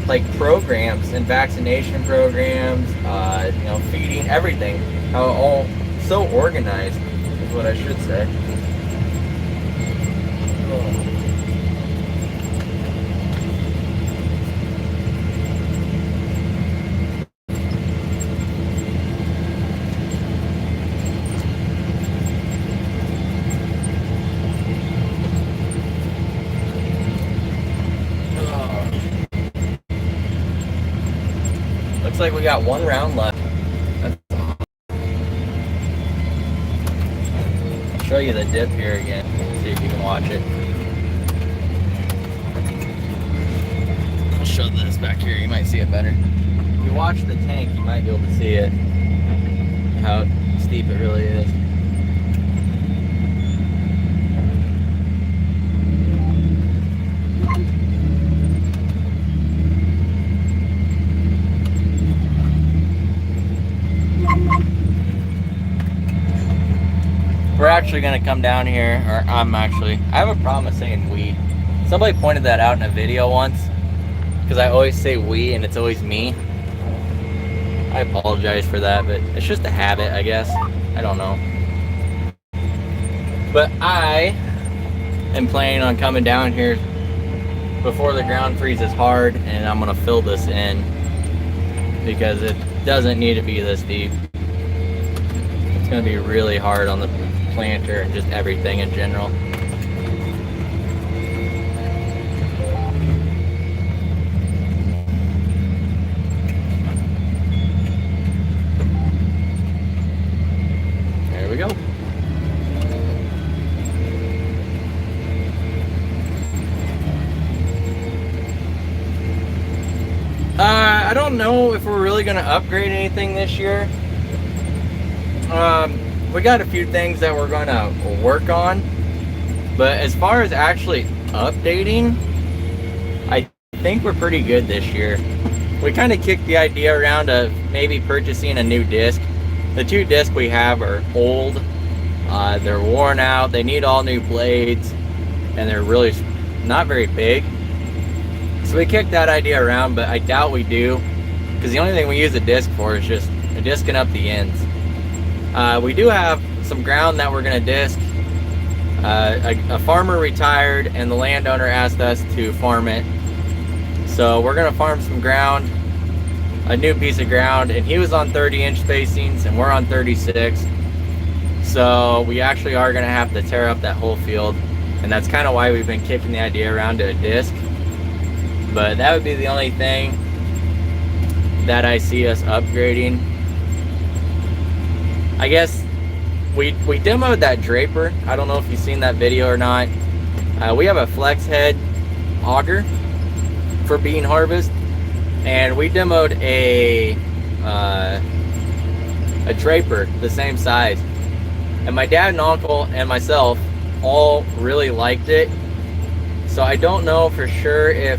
like programs and vaccination programs, you know, feeding, everything, how all so organized is what I should say. Looks like we got one round left. I'll show you the dip here again. See if you can watch it. I'll show this back here. You might see it better. If you watch the tank, you might be able to see it. How steep it really is. We're actually gonna come down here, or I have a problem with saying we. Somebody pointed that out in a video once, because I always say we and it's always me. I apologize for that, but it's just a habit, I guess. I don't know. But I am planning on coming down here before the ground freezes hard, and I'm gonna fill this in because it doesn't need to be this deep. It's gonna be really hard on the planter and just everything in general. There we go. I don't know if we're really going to upgrade anything this year. We got a few things that we're going to work on, but as far as actually updating, I think we're pretty good this year. We kind of kicked the idea around of maybe purchasing a new disc. The two discs we have are old, they're worn out, they need all new blades, and they're really not very big. So we kicked that idea around, but I doubt we do, because the only thing we use a disc for is just a discing up the ends. We do have some ground that we're going to disc. A farmer retired and the landowner asked us to farm it. So we're going to farm some ground, a new piece of ground, and he was on 30-inch spacings and we're on 36. So we actually are going to have to tear up that whole field, and that's kind of why we've been kicking the idea around to a disc. But that would be the only thing that I see us upgrading. I guess we demoed that draper. I don't know if you've seen that video or not. We have a flex head auger for bean harvest, and we demoed a draper the same size. And my dad and uncle and myself all really liked it. So I don't know for sure if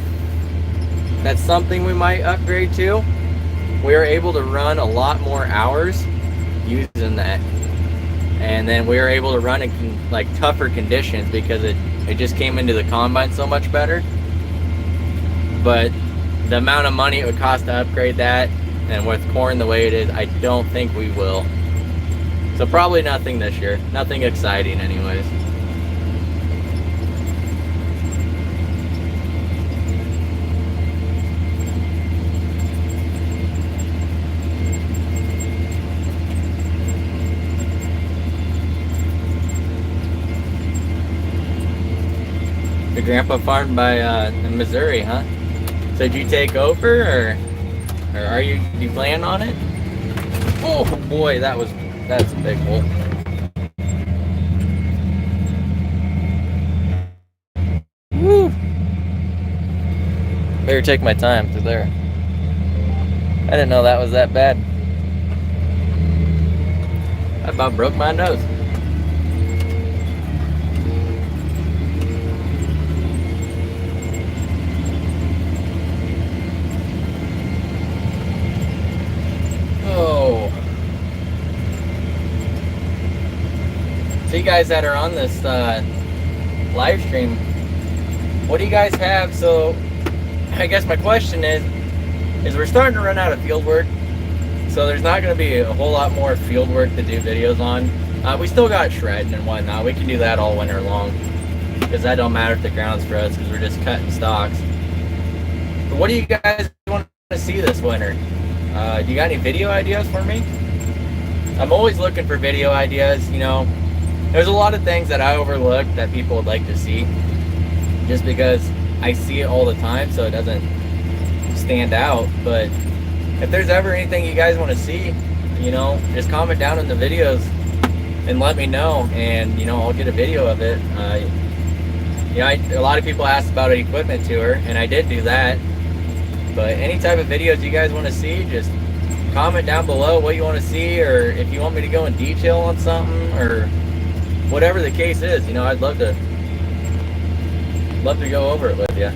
that's something we might upgrade to. We were able to run a lot more hours using that, and then we were able to run in like tougher conditions because it just came into the combine so much better. But the amount of money it would cost to upgrade that, and with corn the way it is, I don't think we will. So probably nothing this year, nothing exciting anyways. Your grandpa farmed by in Missouri, huh? So did you take over, or are you plan on it? Oh boy, that's a big hole. Woo! Better take my time through there. I didn't know that was that bad. I about broke my nose. So you guys that are on this live stream. What do you guys have? So I guess my question is we're starting to run out of field work, so there's not going to be a whole lot more field work to do videos on. We still got shredding and whatnot. We can do that all winter long, because that don't matter if the ground's froze, because we're just cutting stalks. But what do you guys want to see this winter? Do you got any video ideas for me? I'm always looking for video ideas. You know, there's a lot of things that I overlook that people would like to see, just because I see it all the time, so it doesn't stand out. But if there's ever anything you guys want to see, you know, just comment down in the videos and let me know, and you know, I'll get a video of it. You know, a lot of people asked about an equipment tour, and I did do that. But any type of videos you guys want to see, just comment down below what you want to see, or if you want me to go in detail on something, or whatever the case is. You know, I'd love to go over it with you.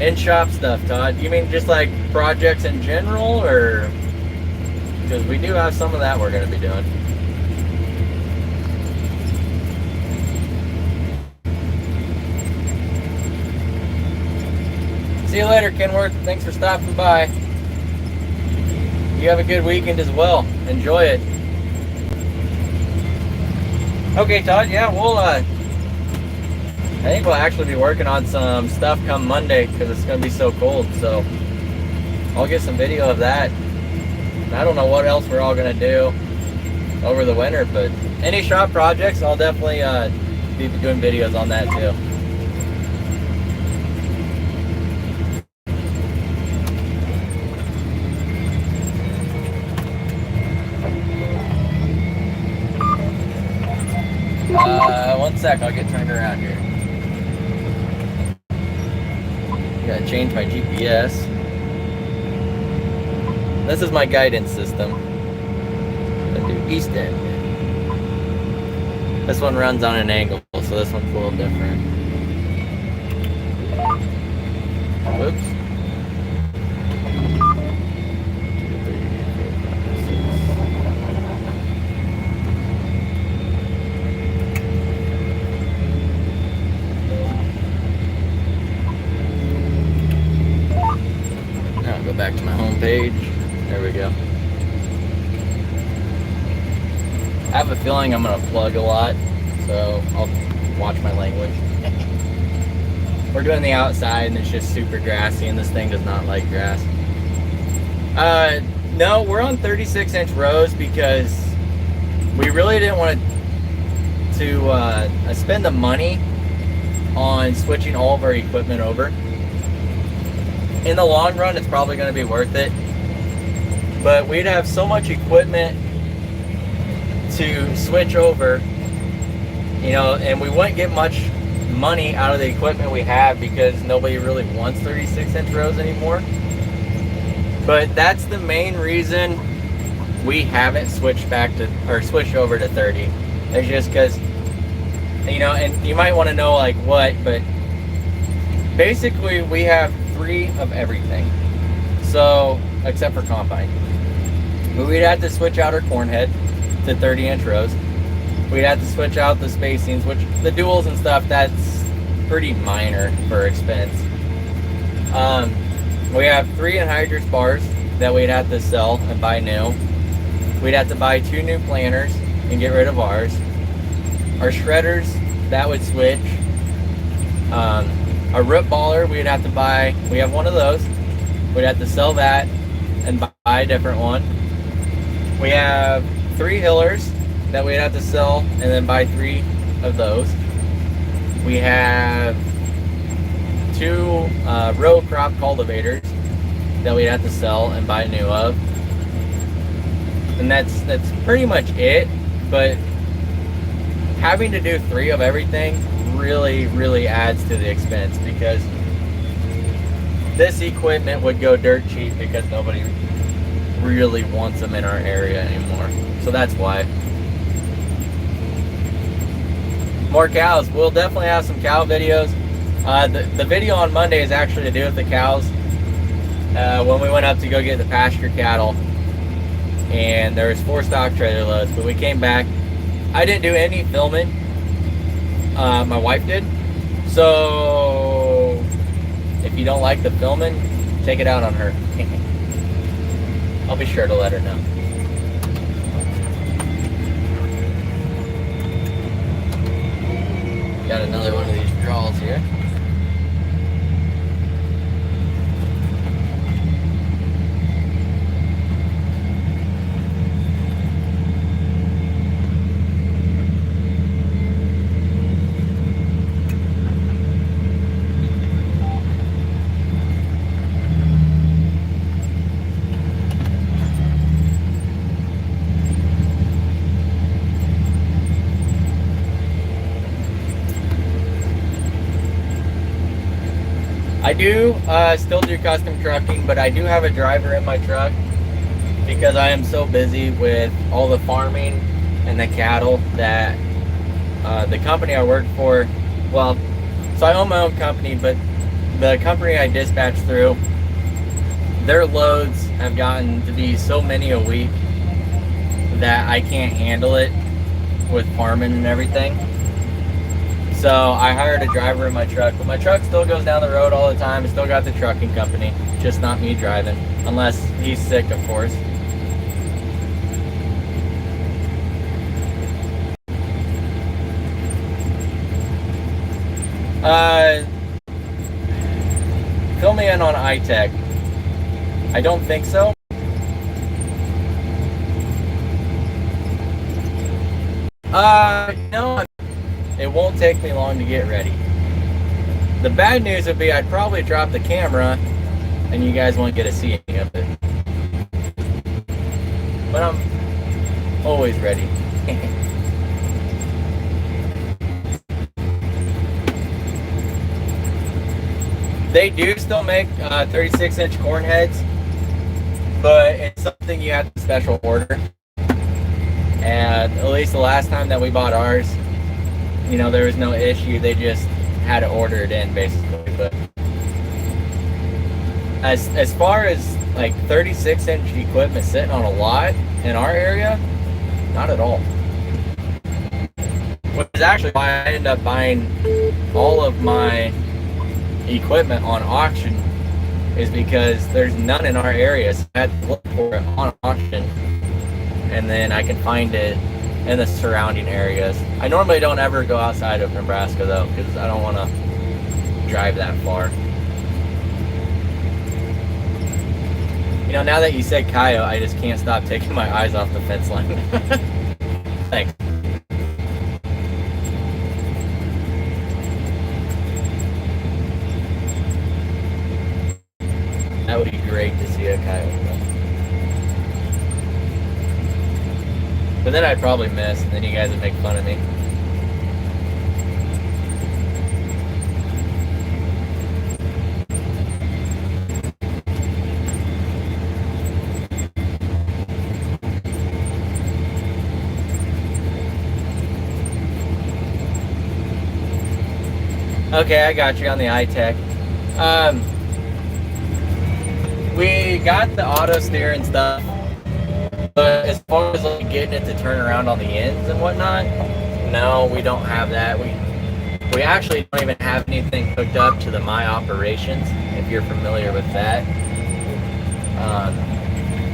In-shop stuff, Todd. You mean just like projects in general, or? Because we do have some of that we're going to be doing. See you later, Kenworth. Thanks for stopping by. You have a good weekend as well. Enjoy it. Okay, Todd. Yeah, I think we'll actually be working on some stuff come Monday, because it's going to be so cold. So I'll get some video of that. I don't know what else we're all going to do over the winter, but any shop projects, I'll definitely be doing videos on that too. One sec, I'll get turned around here. Gotta change my GPS. This is my guidance system. I do east end. This one runs on an angle, so this one's a little different. Whoops. Go back to my home page. There we go. I have a feeling I'm going to plug a lot, so I'll watch my language. We're doing the outside, and it's just super grassy, and this thing does not like grass. No, we're on 36-inch rows because we really didn't want to spend the money on switching all of our equipment over. In the long run, it's probably going to be worth it, but we'd have so much equipment to switch over, you know, and we wouldn't get much money out of the equipment we have, because nobody really wants 36-inch rows anymore. But that's the main reason we haven't switched over to 30. It's just because, you know, and you might want to know like what, but basically we have 3 of everything, so except for combine. But we'd have to switch out our corn head to 30-inch rows. We'd have to switch out the spacings, which the duals and stuff, that's pretty minor for expense. We have 3 anhydrous bars that we'd have to sell and buy new. We'd have to buy 2 new planters and get rid of ours. Our shredders, that would switch. A root baller, we'd have to buy, we have one of those. We'd have to sell that and buy a different one. We have 3 hillers that we'd have to sell and then buy 3 of those. We have 2 row crop cultivators that we'd have to sell and buy new of. And that's pretty much it. But having to do 3 of everything really adds to the expense, because this equipment would go dirt cheap because nobody really wants them in our area anymore. So that's why. More cows. We'll definitely have some cow videos. The video on Monday is actually to do with the cows. When we went up to go get the pasture cattle, and there was 4 stock trailer loads, but we came back I didn't do any filming. My wife did. So if you don't like the filming, take it out on her. I'll be sure to let her know. Got another one of these draws here. I do still do custom trucking, but I do have a driver in my truck because I am so busy with all the farming and the cattle that the company I work for, well, so I own my own company, but the company I dispatch through, their loads have gotten to be so many a week that I can't handle it with farming and everything. So I hired a driver in my truck, but my truck still goes down the road all the time. It's still got the trucking company, just not me driving, unless he's sick, of course. Fill me in on iTech. I don't think so. No, it won't take me long to get ready. The bad news would be I'd probably drop the camera and you guys won't get to see any of it. But I'm always ready. They do still make 36-inch corn heads, but it's something you have to special order. And at least the last time that we bought ours, you know, there was no issue. They just had to order it in, basically. But as far as like 36-inch equipment sitting on a lot in our area, not at all. Which is actually why I ended up buying all of my equipment on auction, is because there's none in our area. So I had to look for it on auction, and then I can find it in the surrounding areas. I normally don't ever go outside of Nebraska though, because I don't want to drive that far. You know, now that you said coyote, I just can't stop taking my eyes off the fence line. Thanks. That would be great to see a coyote. But then I'd probably miss, and then you guys would make fun of me. Okay, I got you on the iTech. We got the auto steer and stuff, but as far as like getting it to turn around on the ends and whatnot, no, we don't have that. We actually don't even have anything hooked up to the My Operations, if you're familiar with that.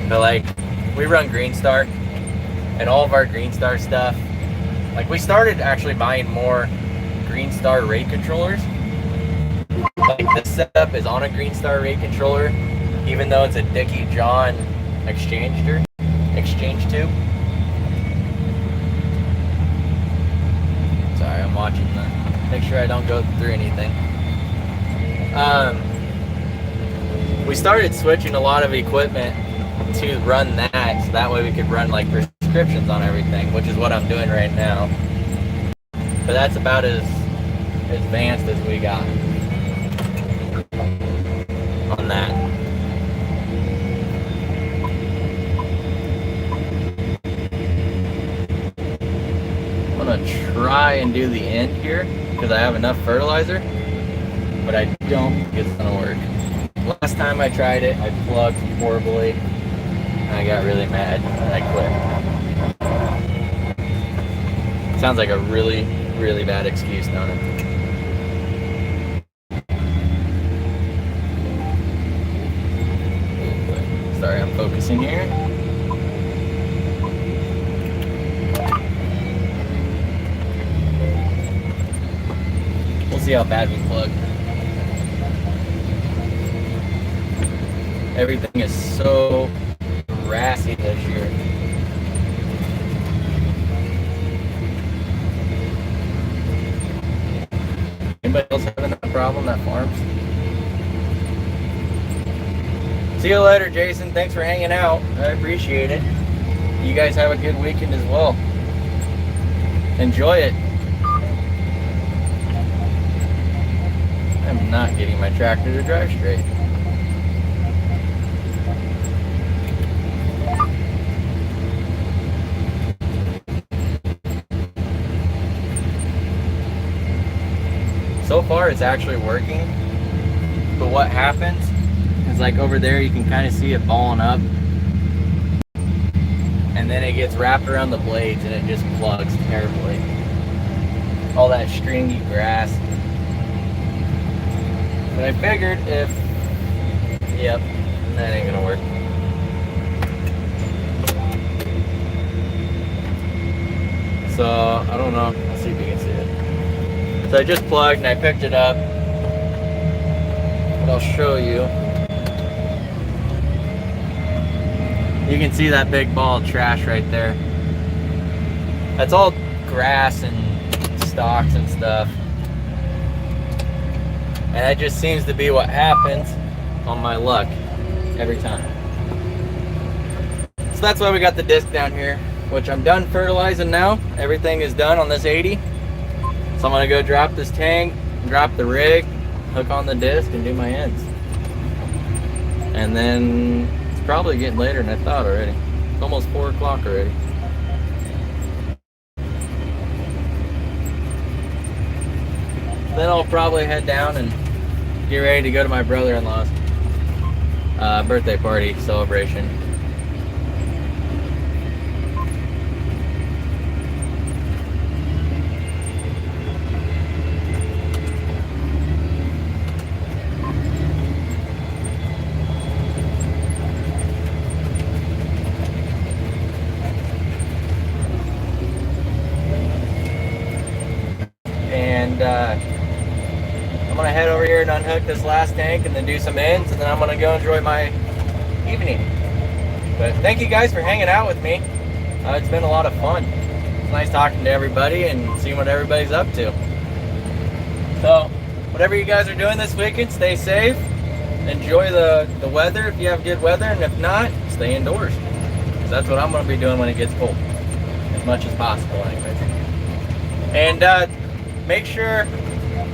But like, we run Green Star, and all of our Green Star stuff, like we started actually buying more Green Star rate controllers. Like the setup is on a Green Star rate controller, even though it's a Dickie John exchange tube. Sorry, I'm watching that. Make sure I don't go through anything. We started switching a lot of equipment to run that, so that way we could run like prescriptions on everything, which is what I'm doing right now. But that's about as advanced as we got on that. I'm gonna try and do the end here because I have enough fertilizer, but I don't think it's gonna work. Last time I tried it, I plugged horribly and I got really mad and I quit. Sounds like a really, really bad excuse, don't it? Sorry, I'm focusing here. We'll see how bad we plug. Everything is so grassy this year. Anybody else having that problem that farms? See you later, Jason. Thanks for hanging out. I appreciate it. You guys have a good weekend as well. Enjoy it. I'm not getting my tractor to drive straight. So far it's actually working, but what happens is, like over there you can kind of see it balling up, and then it gets wrapped around the blades and it just plugs terribly. All that stringy grass. But I figured if, yep, that ain't gonna work. So I don't know, let's see if you can see it. So I just plugged and I picked it up. But I'll show you. You can see that big ball of trash right there. That's all grass and stalks and stuff. And that just seems to be what happens on my luck every time. So that's why we got the disc down here, which I'm done fertilizing now. Everything is done on this 80. So I'm gonna go drop this tank, drop the rig, hook on the disc, and do my ends. And then it's probably getting later than I thought already. It's almost 4 o'clock already. Then I'll probably head down and get ready to go to my brother-in-law's birthday party celebration. I'm gonna head over here and unhook this last tank and then do some ends, and then I'm gonna go enjoy my evening. But thank you guys for hanging out with me. It's been a lot of fun. It's nice talking to everybody and seeing what everybody's up to. So whatever you guys are doing this weekend, stay safe. Enjoy the weather if you have good weather, and if not, stay indoors. Because that's what I'm gonna be doing when it gets cold, as much as possible anyways. And make sure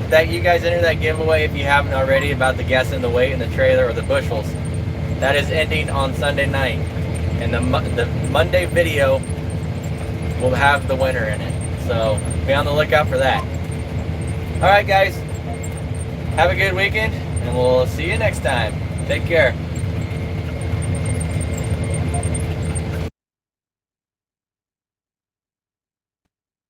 that you guys enter that giveaway if you haven't already, about the guessing the weight in the trailer or the bushels. That is ending on Sunday night, and the Monday video will have the winner in it, so be on the lookout for that. Alright guys, have a good weekend, and we'll see you next time. Take care.